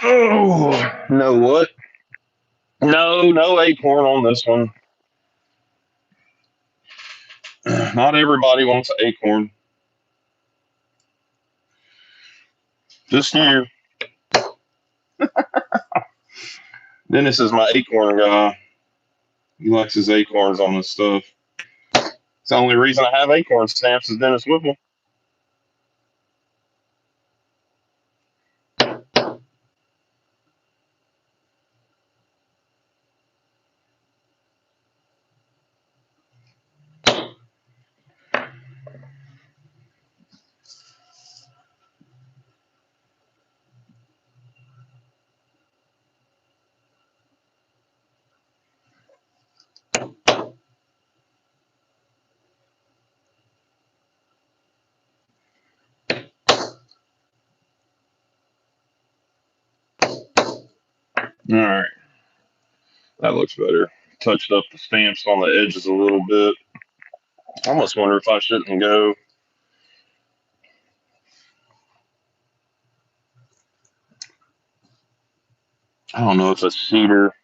oh, no what? No acorn on this one. Not everybody wants an acorn. Just you. Dennis is my acorn guy. He likes his acorns on his stuff. It's the only reason I have acorn stamps is Dennis Whipple. All right, that looks better. Touched up the stamps on the edges a little bit. I almost wonder if I shouldn't go. I don't know if a cedar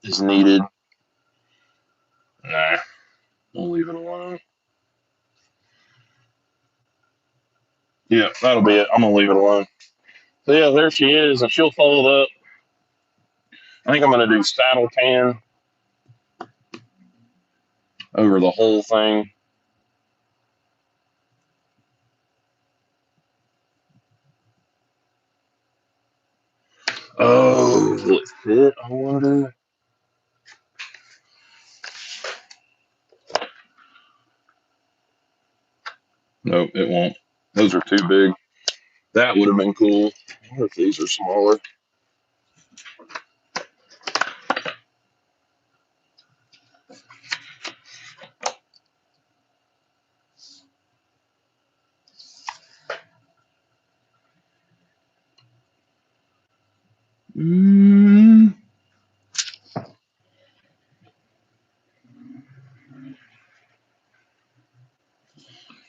is needed. Nah, we'll leave it alone. Yeah, that'll be it. I'm gonna leave it alone. So yeah, there she is, and she'll fold up. I think I'm gonna do saddle tan over the whole thing. Oh, will it fit? I wonder. Nope, it won't. Those are too big. That would have been cool. I wonder if these are smaller. Mm,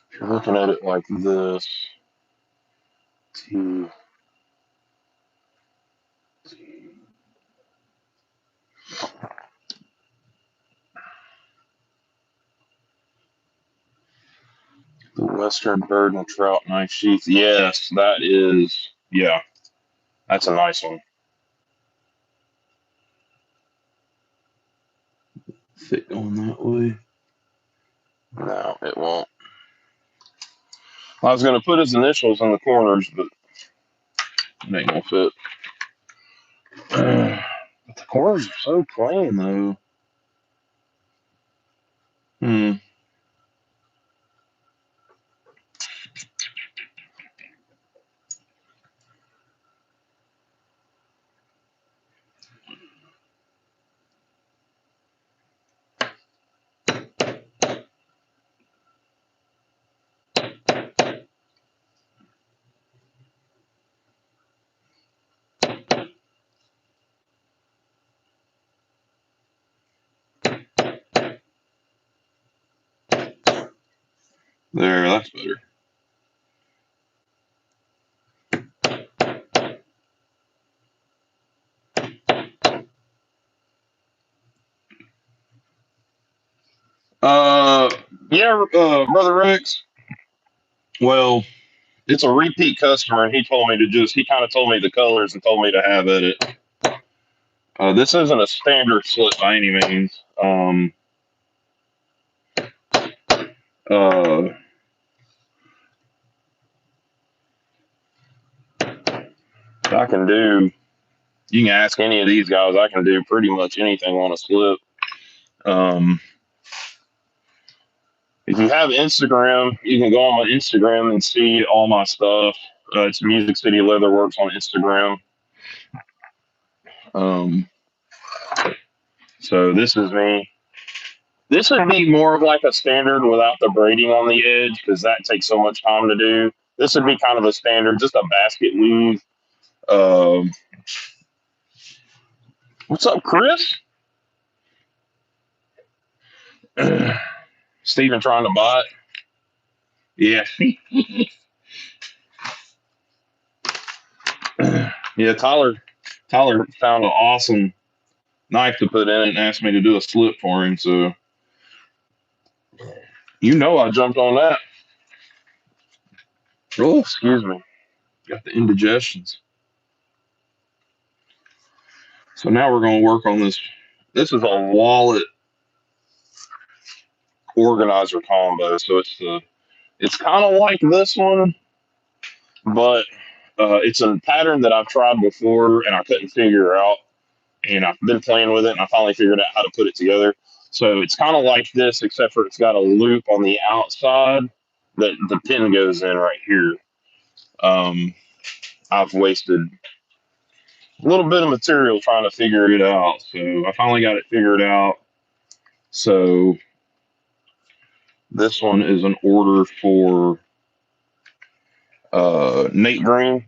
if you're looking at it like this, T, the Western Bird and Trout Knife Sheath. Yes, that is. Yeah, that's a nice one. Fit going that way? No, it won't. I was gonna put his initials in the corners, but it ain't gonna fit. But the corners are so plain though. Hmm. There, that's better. Yeah, Brother Rex. Well, it's a repeat customer, and he told me to he kind of told me the colors and told me to have at it. This isn't a standard slip by any means. Uh, I can do, you can ask any of these guys, I can do pretty much anything on a slip. If you have Instagram, you can go on my Instagram and see all my stuff. It's Music City Leatherworks on Instagram. Um, so this is me. This would be more of like a standard without the braiding on the edge because that takes so much time to do. This would be kind of a standard, just a basket weave. Um, what's up, Chris? Steven trying to buy it. Yeah. Yeah, Tyler found an awesome knife to put in it and asked me to do a slip for him. So I jumped on that. Oh, excuse me. Got the indigestions. So now we're going to work on this. This is a wallet organizer combo. So it's kind of like this one, but it's a pattern that I've tried before and I couldn't figure out. And I've been playing with it and I finally figured out how to put it together. So it's kind of like this, except for it's got a loop on the outside that the pin goes in right here. I've wasted a little bit of material trying to figure it out. So I finally got it figured out. So this one is an order for Nate Green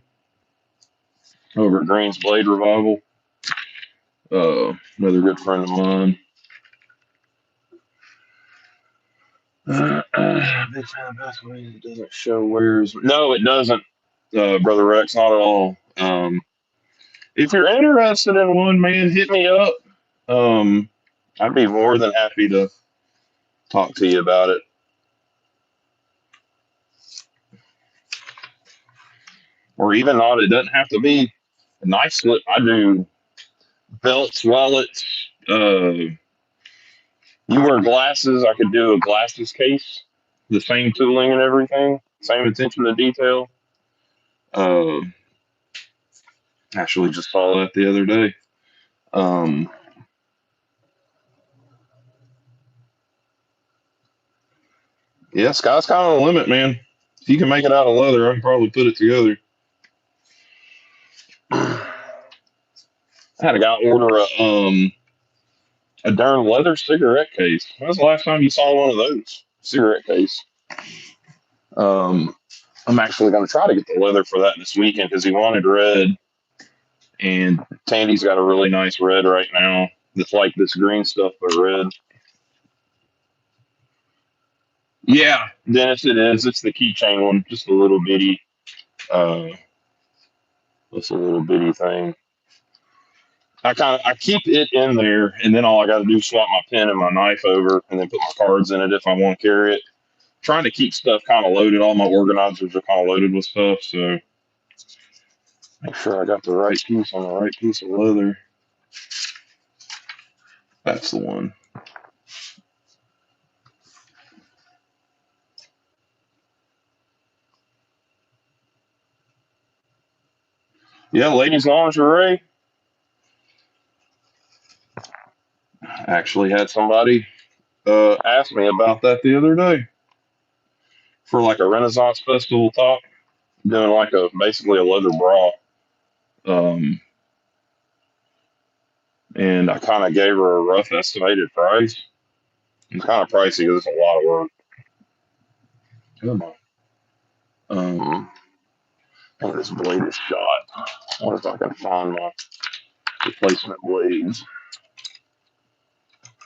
over at Green's Blade Revival. Another good friend of mine. Big fan of basketball. It doesn't show where's. No, it doesn't, Brother Rex, not at all. If you're interested in one, man, hit me up. I'd be more than happy to talk to you about it. Or even not, it doesn't have to be a nice slip. I do belts, wallets. You wear glasses, I could do a glasses case. The same tooling and everything, same attention to detail. Uh, Actually, just saw that the other day. Yeah, sky's kind of the limit, man. If you can make it out of leather, I can probably put it together. I had a guy order a darn leather cigarette case. When was the last time you saw one of those cigarette case? I'm actually going to try to get the leather for that this weekend because he wanted red, and Tandy's got a really nice red right now. That's like this green stuff, but red. Yeah, Dennis, it is. It's the keychain one, just a little bitty, uh, just a little bitty thing. I keep it in there, and then all I got to do is swap my pen and my knife over, and then put my cards in it if I want to carry it. Trying to keep stuff kind of loaded. All my organizers are kind of loaded with stuff, so make sure I got the right piece on the right piece of leather. That's the one. Yeah, ladies lingerie. Actually had somebody ask me about that the other day for like a Renaissance festival talk, doing like basically a leather bra. Um, and I kind of gave her a rough estimated price. It's kind of pricey because it's a lot of work. Come on. This blade is shot. I wonder if I can find my replacement blades.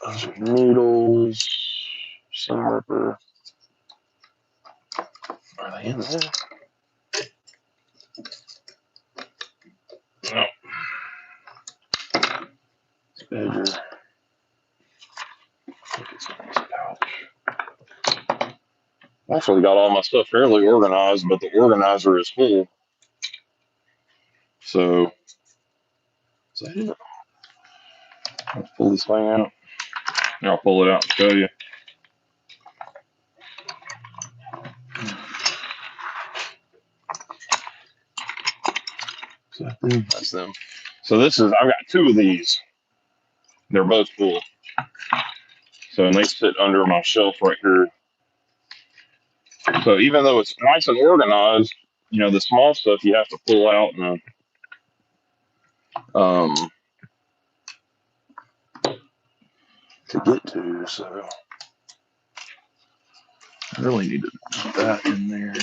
Those are needles, some ripper. Are they in there? No. It's bigger. Actually got all my stuff fairly organized, but the organizer is full. So, is that it? I'll pull this thing out. I'll pull it out and show you. Is that them? That's them. So this is, I've got two of these. They're both full. So, and they sit under my shelf right here. So even though it's nice and organized, you know, the small stuff you have to pull out and to get to. So I really need to put that in there.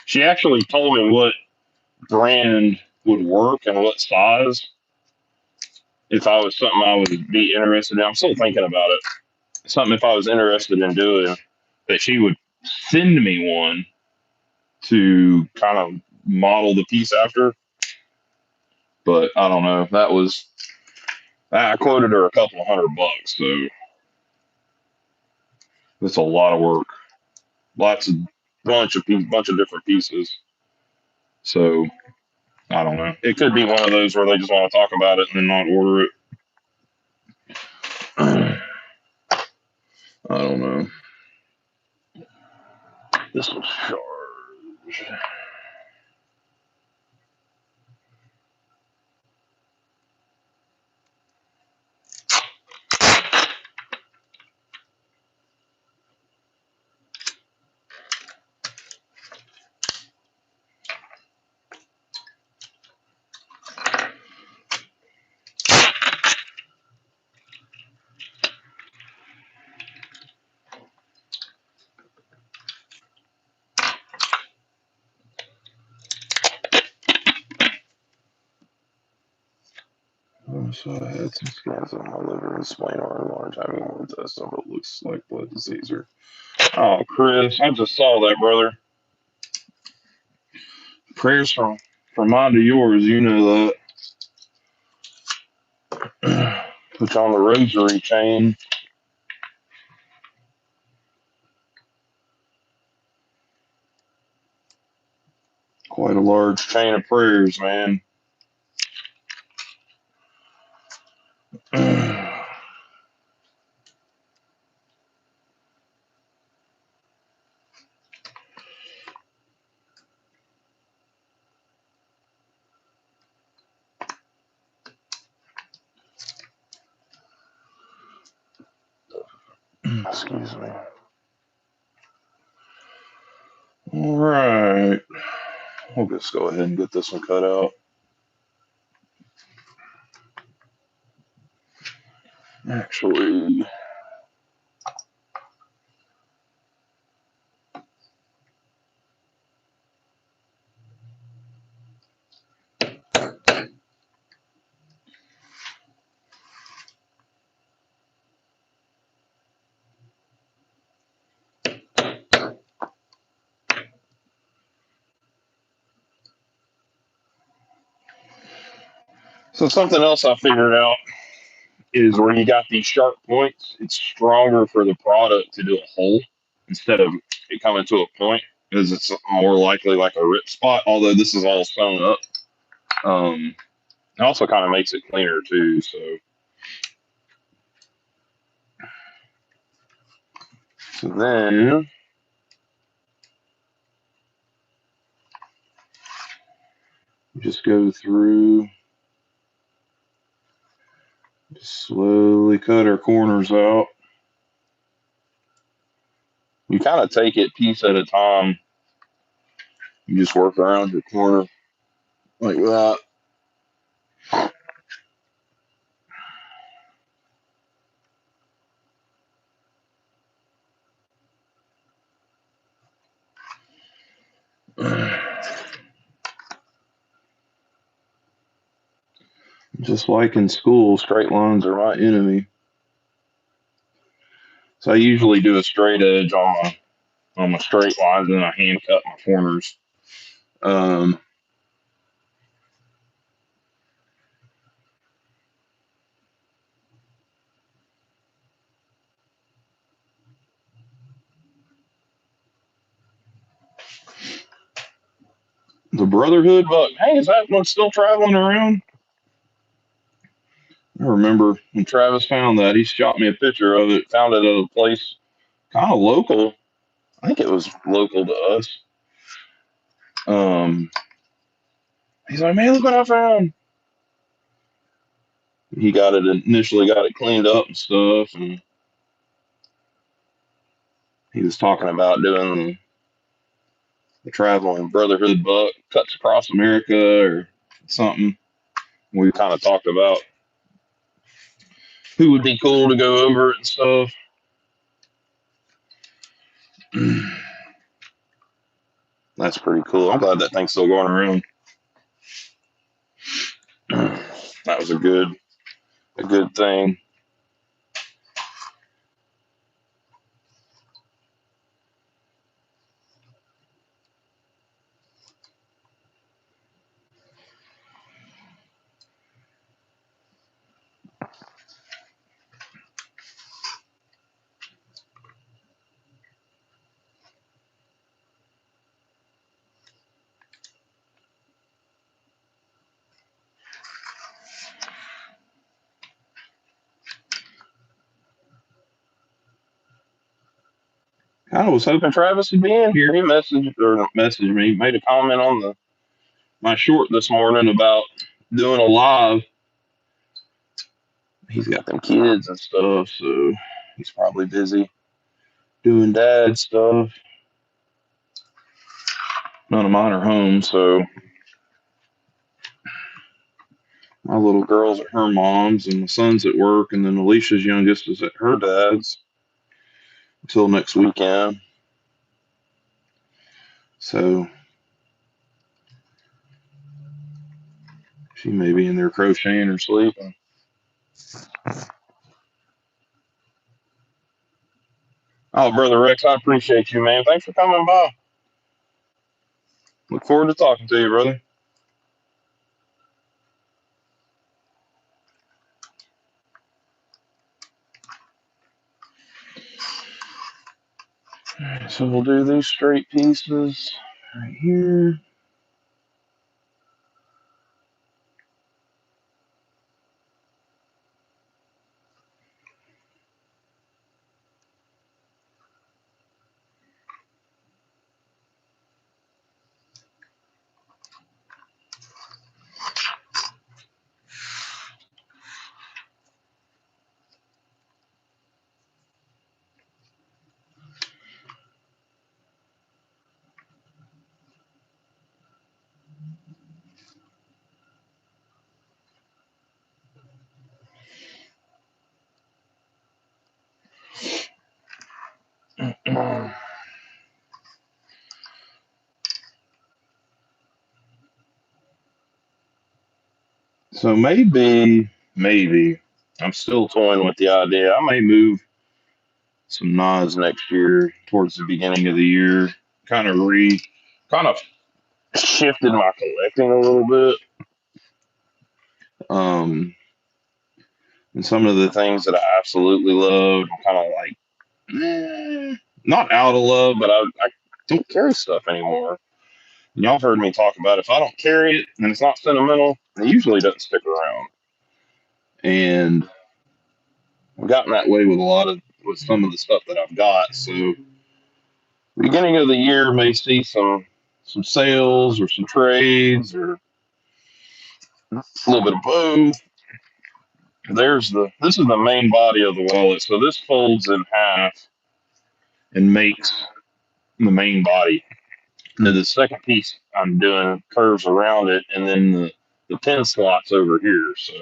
She actually told me what brand would work and what size if I was something I would be interested in. I'm still thinking about it. Something if I was interested in doing, that she would send me one to kind of model the piece after. But I don't know. I quoted her a couple of $100, so it's a lot of work. Bunch of different pieces. So I don't know. It could be one of those where they just want to talk about it and then not order it. I don't know. This will charge. So I had some scans on my liver and spleen are enlarged. Having one test of it looks like blood disease. Oh, Chris, I just saw that, brother. Prayers from mine to yours. You know that. Put you on the rosary chain. Quite a large chain of prayers, man. Excuse me. All right. We'll just go ahead and get this one cut out. Actually, so something else I figured out is where you got these sharp points, it's stronger for the product to do a hole instead of it coming to a point because it's more likely like a rip spot, although this is all sewn up. It also kind of makes it cleaner too. So then just go through, just slowly cut our corners out. You kind of take it piece at a time. You just work around your corner like that. Just like in school, straight lines are my enemy. So I usually do a straight edge on my straight lines, and then I hand cut my corners. Um, the Brotherhood buck. Hey, is that one still traveling around? I remember when Travis found that, he shot me a picture of it. Found it at a place kind of local. I think it was local to us. Um, he's like, man, look what I found. He got it initially, got it cleaned up and stuff, and he was talking about doing the traveling Brotherhood buck cuts across America or something. We kind of talked about who would be cool to go over it and stuff. That's pretty cool. I'm glad that thing's still going around. That was a good thing. I was hoping Travis would be in here. He messaged me, made a comment on my short this morning about doing a live. He's got them kids and stuff, so he's probably busy doing dad stuff. None of mine are home, so my little girl's at her mom's and my son's at work, and then Alicia's youngest is at her dad's until next weekend. So she may be in there crocheting or sleeping. Oh, Brother Rex, I appreciate you, man. Thanks for coming by. Look forward to talking to you, brother. So we'll do these straight pieces right here. So maybe, I'm still toying with the idea. I may move some knives next year towards the beginning of the year. Kind of shifted my collecting a little bit. Um, and some of the things that I absolutely love, I'm kind of like, not out of love, but I don't carry stuff anymore. And y'all have heard me talk about if I don't carry it and it's not sentimental, it usually doesn't stick around. And I've gotten that way with some of the stuff that I've got. So beginning of the year may see some sales or some trades or a little bit of both. This is the main body of the wallet. So this folds in half and makes the main body. And then the second piece I'm doing curves around it, and then the pin slots over here. So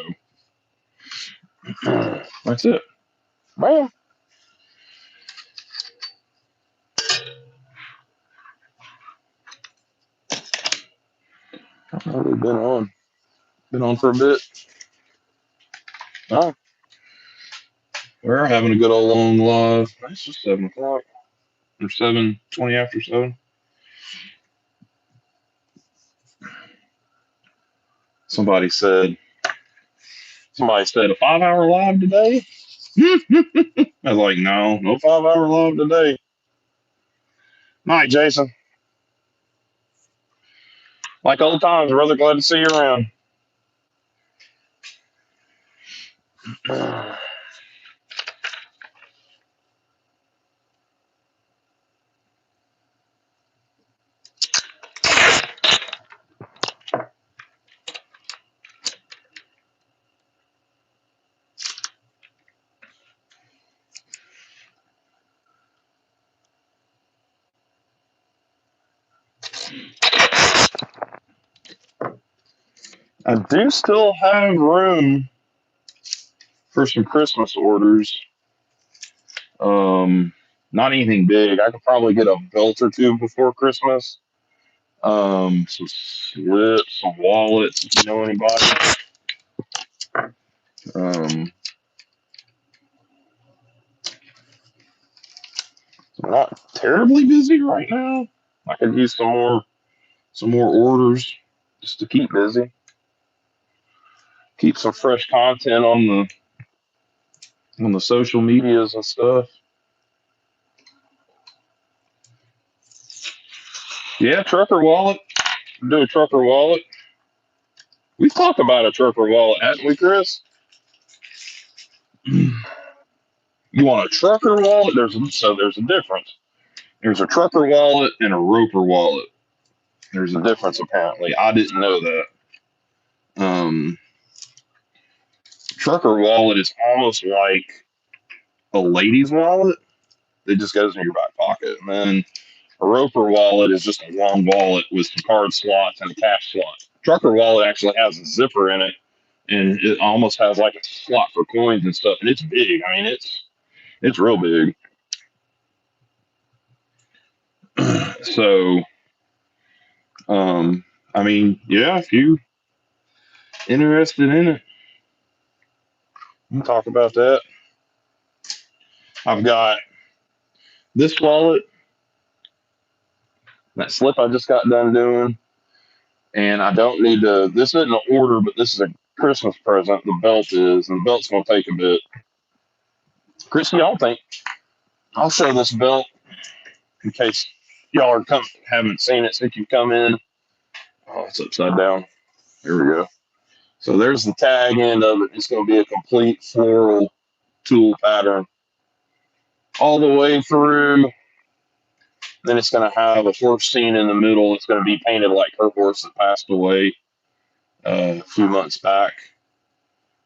that's it. Bam. I've already been on for a bit. Oh, we're having a good old long live. It's just 7 o'clock or 7:20 after 7. Somebody said a 5 hour live today. I was like, no 5 hour live today. Night, Jason. Like old times, brother. Glad to see you around. I do still have room for some Christmas orders. Not anything big. I could probably get a belt or two before Christmas. Some slips, some wallets, if you know anybody. Um, I'm not terribly busy right now. I could use some more orders just to keep busy. Keep some fresh content on the social medias and stuff. Yeah, trucker wallet. Do a trucker wallet. We've talked about a trucker wallet, haven't we, Chris? You want a trucker wallet? There's a difference. There's a trucker wallet and a roper wallet. There's a difference apparently. I didn't know that. Um, Trucker wallet is almost like a lady's wallet. It just goes in your back pocket. And then a roper wallet is just a long wallet with some card slots and a cash slot. Trucker wallet actually has a zipper in it, and it almost has like a slot for coins and stuff. And it's big. I mean, it's real big. So, I mean, yeah, if you interested in it, we can talk about that. I've got this wallet, that slip I just got done doing, and I don't need to. This isn't an order, but this is a Christmas present. The belt is, and the belt's gonna take a bit. Chrissy, I don't think I'll show this belt in case y'all haven't seen it since you've come in. Oh, it's upside down. Here we go. So there's the tag end of it. It's gonna be a complete floral tool pattern all the way through. Then it's going to have a horse scene in the middle. It's going to be painted like her horse that passed away a few months back.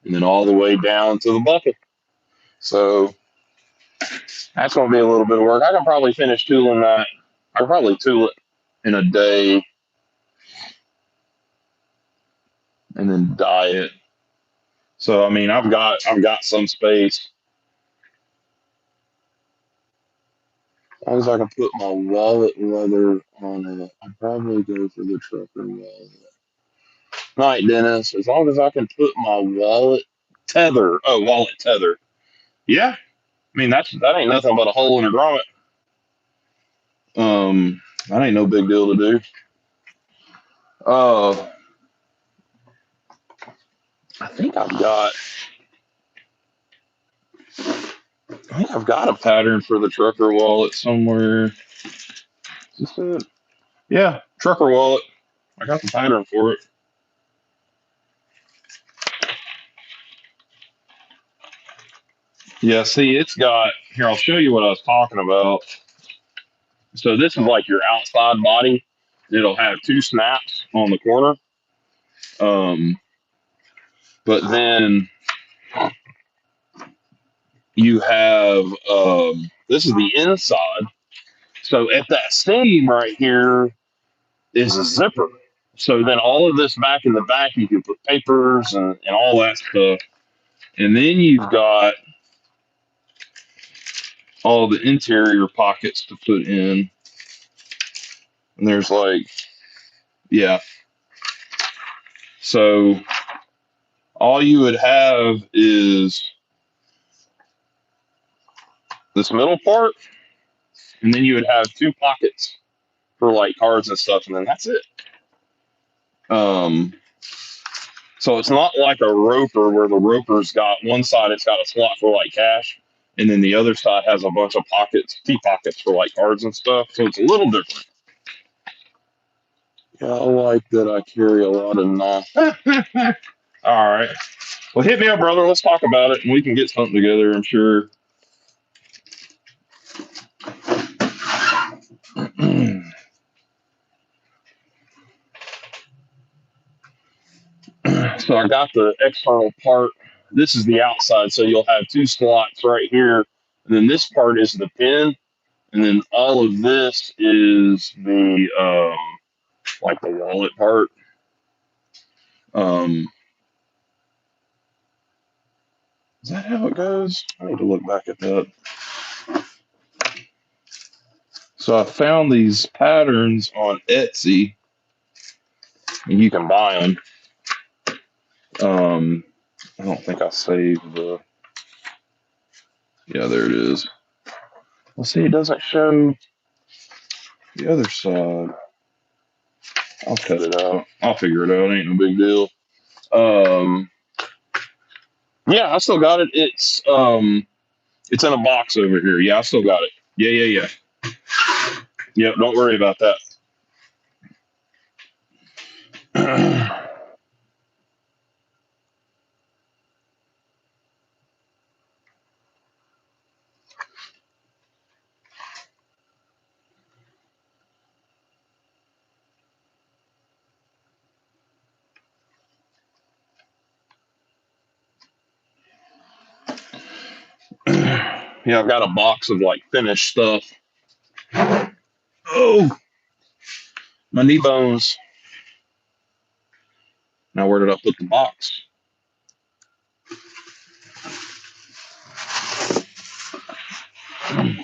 And then all the way down to the buckle. So that's going to be a little bit of work. I can probably finish tooling that. I can probably tool it in a day and then dye it. So I mean, I've got some space. As long as I can put my wallet leather on it, I'd probably go for the trucker wallet. Night, Dennis. As long as I can put my wallet tether. Yeah, I mean that ain't nothing but a hole in a grommet. That ain't no big deal to do. Uh, I think I've got a pattern for the trucker wallet somewhere. Is this it? Yeah, trucker wallet. I got the pattern for it. Yeah, see, it's got here. I'll show you what I was talking about. So this is like your outside body. It'll have two snaps on the corner. Um, but then you have this is the inside. So at that seam right here is a zipper. So then all of this back in the back, you can put papers and all that stuff. And then you've got all the interior pockets to put in. And there's yeah. So all you would have is this middle part, and then you would have two pockets for like cards and stuff, and then that's it. Um, so it's not like a roper where the roper's got one side, it's got a slot for like cash, and then the other side has a bunch of pockets, T pockets for like cards and stuff. So it's a little different. Yeah, I like that I carry a lot of non. All right. Well, hit me up, brother. Let's talk about it, and we can get something together. I'm sure. So I got the external part. This is the outside, so you'll have two slots right here, and then this part is the pin, and then all of this is the like the wallet part. Um, is that how it goes? I need to look back at that. So I found these patterns on Etsy, and you can buy them. I don't think I saved the. Yeah, there it is. Well, see, it doesn't show the other side. I'll cut it out. I'll figure it out. Ain't no big deal. Um, yeah, I still got it. It's in a box over here. Yeah, I still got it. Yeah. Yep, don't worry about that. Yeah, I've got a box of like finished stuff. Oh, my knee bones. Now, where did I put the box?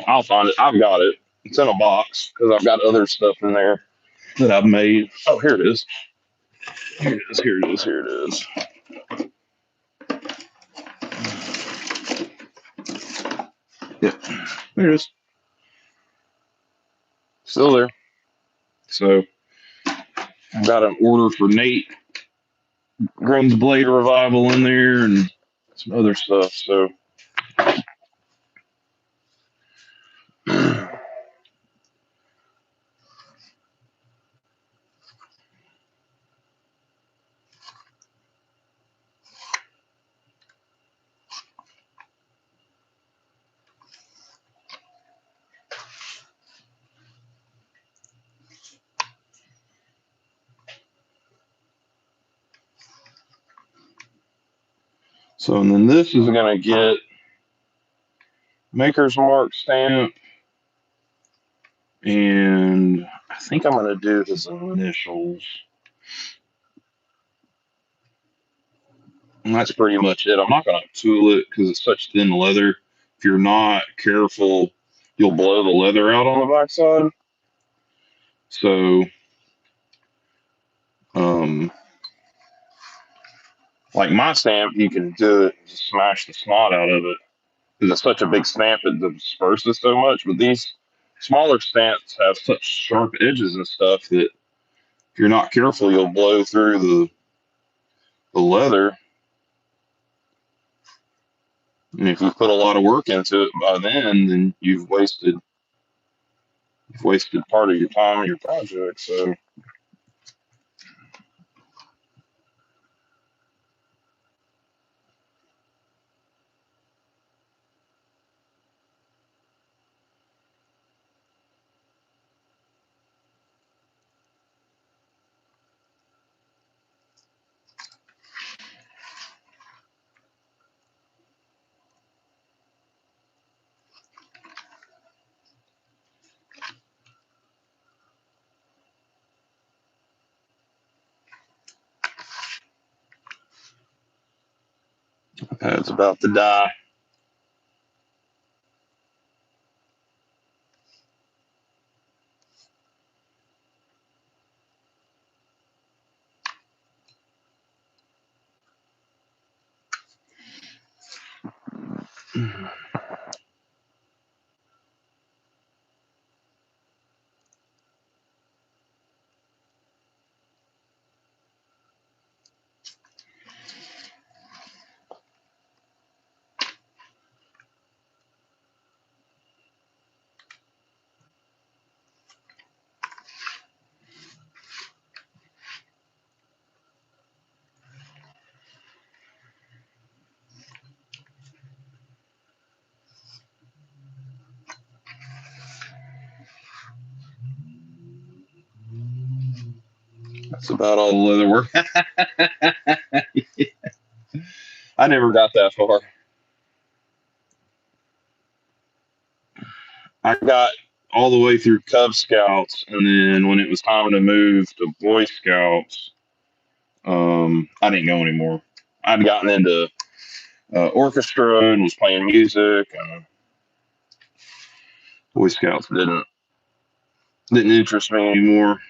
I'll find it. I've got it. It's in a box because I've got other stuff in there that I've made. Oh, here it is. Here it is. Here it is. Here it is. Yep. There it is. Still there. So I've got an order for Nate Grunn's Blade Revival in there and some other stuff. So and then this is gonna get Maker's Mark stamp, and I think I'm gonna do his initials. And that's pretty much it. I'm not gonna tool it because it's such thin leather. If you're not careful, you'll blow the leather out on the backside. So, um, like my stamp, you can do it, just smash the snot out of it because it's such a big stamp it disperses so much. But these smaller stamps have such sharp edges and stuff that if you're not careful, you'll blow through the leather. And if you put a lot of work into it by then you've wasted part of your time and your project. So it's about to die. That's about all the leather work. I never got that far. I got all the way through Cub Scouts, and then when it was time to move to Boy Scouts, I didn't go anymore. I'd gotten into orchestra and was playing music, and Boy Scouts didn't interest me anymore.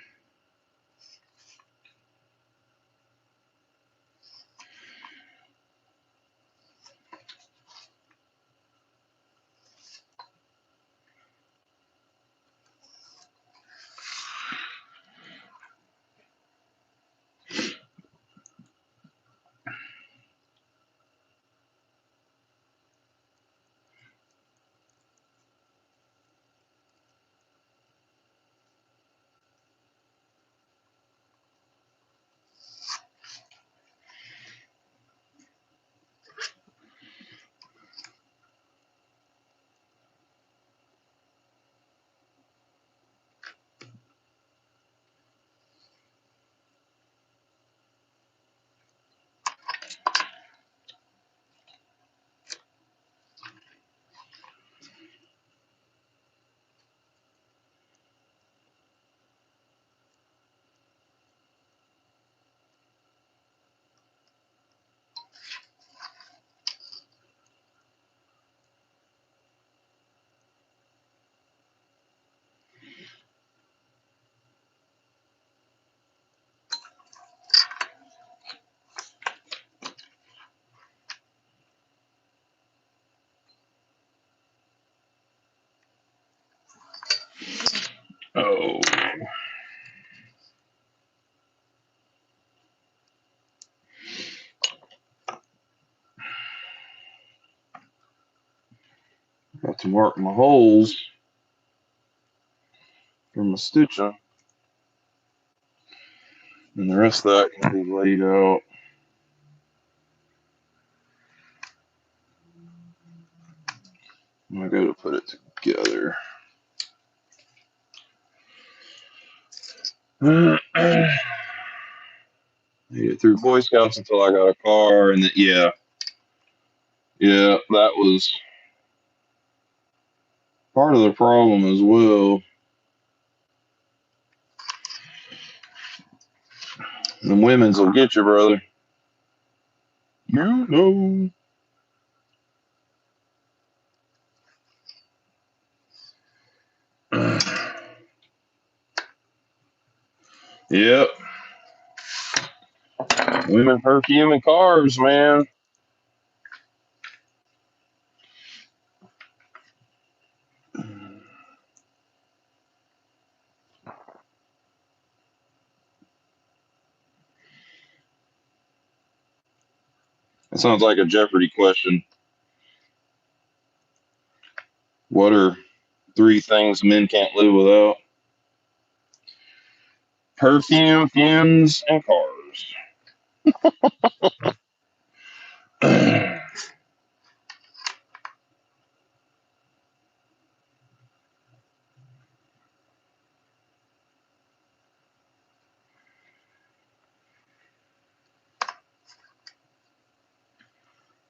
Oh, got to mark my holes for my stitching, and the rest of that can be laid out. When I go to put it together. Made it through Boy Scouts until I got a car, and yeah, that was part of the problem as well. The women's will get you, brother. You know. Yep. Women, perfume, and cars, man. That sounds like a Jeopardy question. What are three things men can't live without? Perfume, fumes, and cars.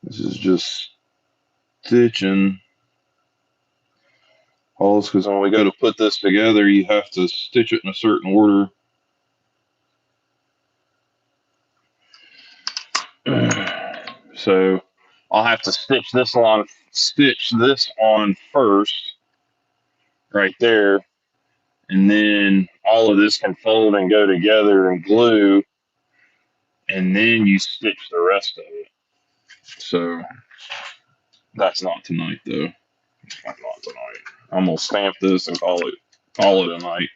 This is just stitching holes because when we go to put this together, you have to stitch it in a certain order. So I'll have to stitch this on first, right there, and then all of this can fold and go together and glue, and then you stitch the rest of it. So That's not tonight though. Not tonight. I'm gonna stamp this and call it a night.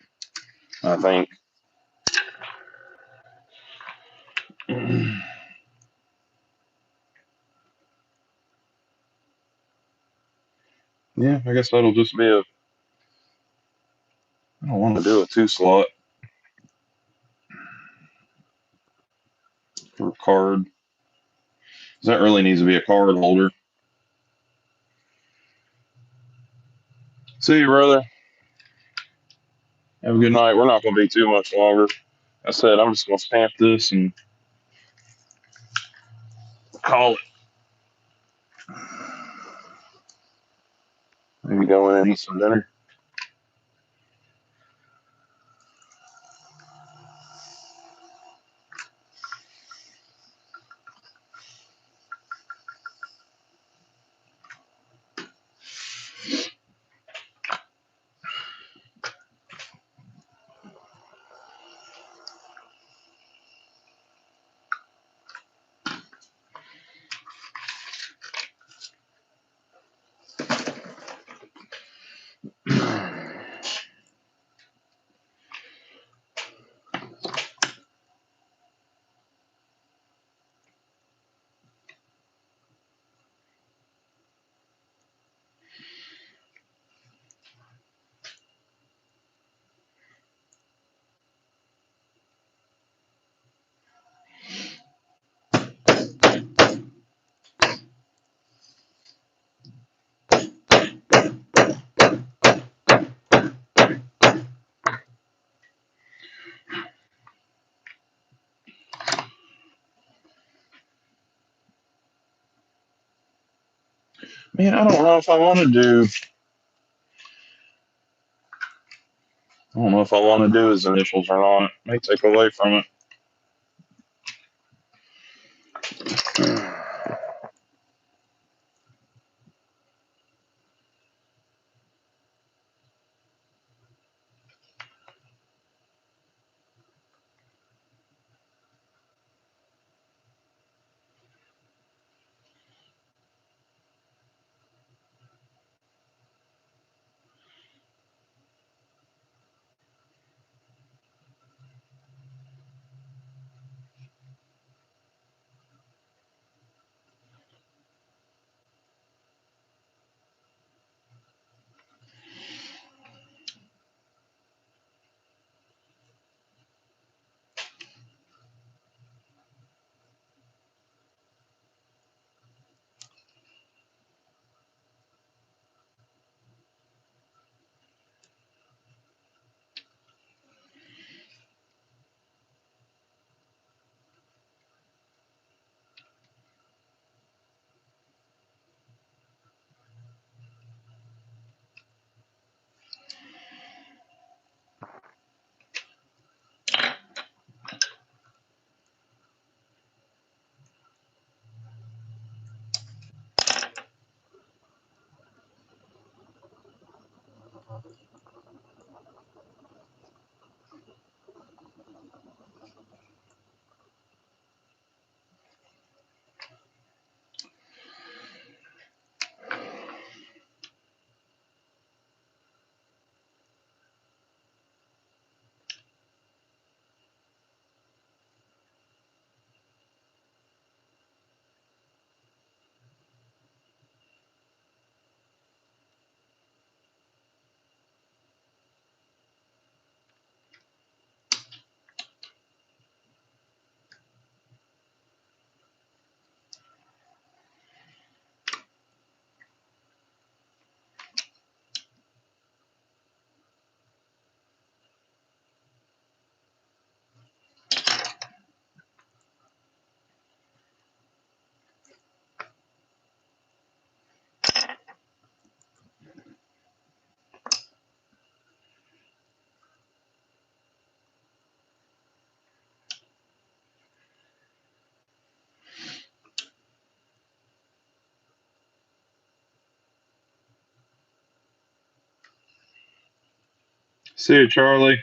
I think. Yeah, I guess that'll just be a. I don't want to do a 2 slot for a card. That really needs to be a card holder. See you, brother. Have a good night. We're not gonna be too much longer. I said I'm just gonna stamp this and call it. Maybe go in and eat some dinner. Man, I don't know if I want to do. I don't know if I want to do his initials or not. It may take away from it. See you, Charlie.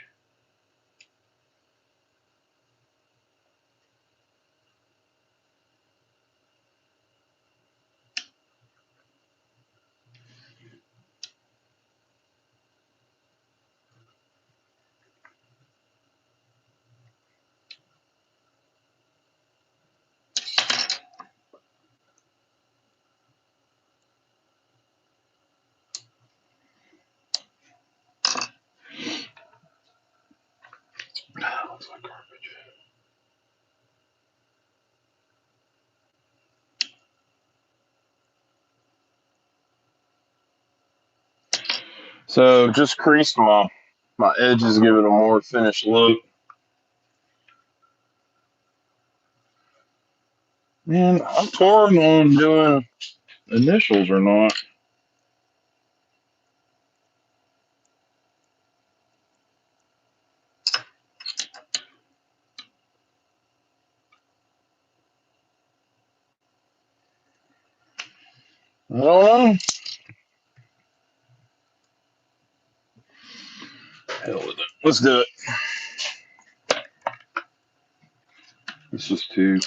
So just creased my edges, give it a more finished look. Man, I'm torn on doing initials or not. I don't know. Hell with it. Let's do it. This is too.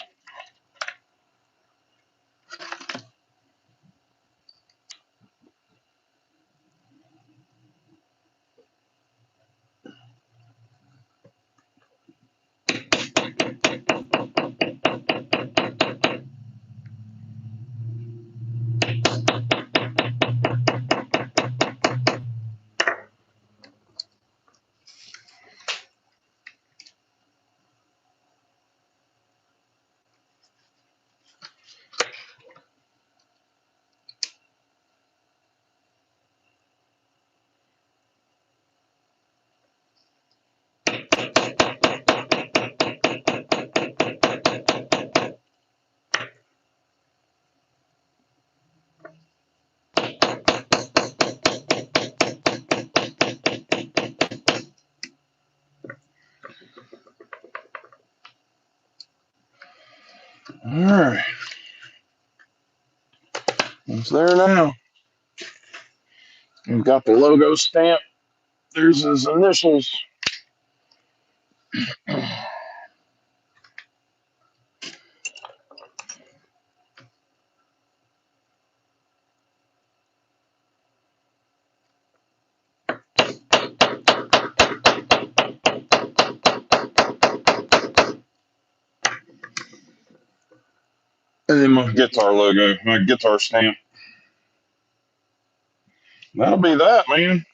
All right. It's there now. We've got the logo stamp. There's his initials. And then my guitar logo, my guitar stamp. That'll be that, man.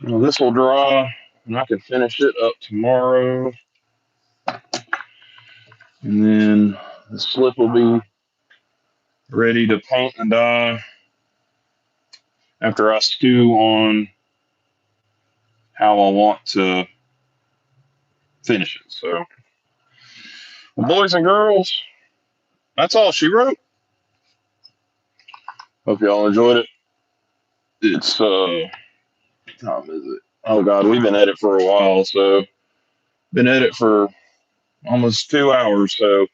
Well, this will dry, and I can finish it up tomorrow. And then the slip will be ready to paint and dye after I stew on how I want to finish it. So, well, boys and girls, that's all she wrote. Hope y'all enjoyed it. It's what time is it? Oh God, we've been at it for a while, so been at it for almost 2 hours. So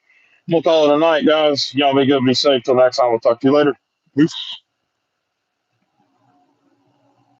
we'll call it a night, guys. Y'all be good, be safe. Till next time, we'll talk to you later. Peace.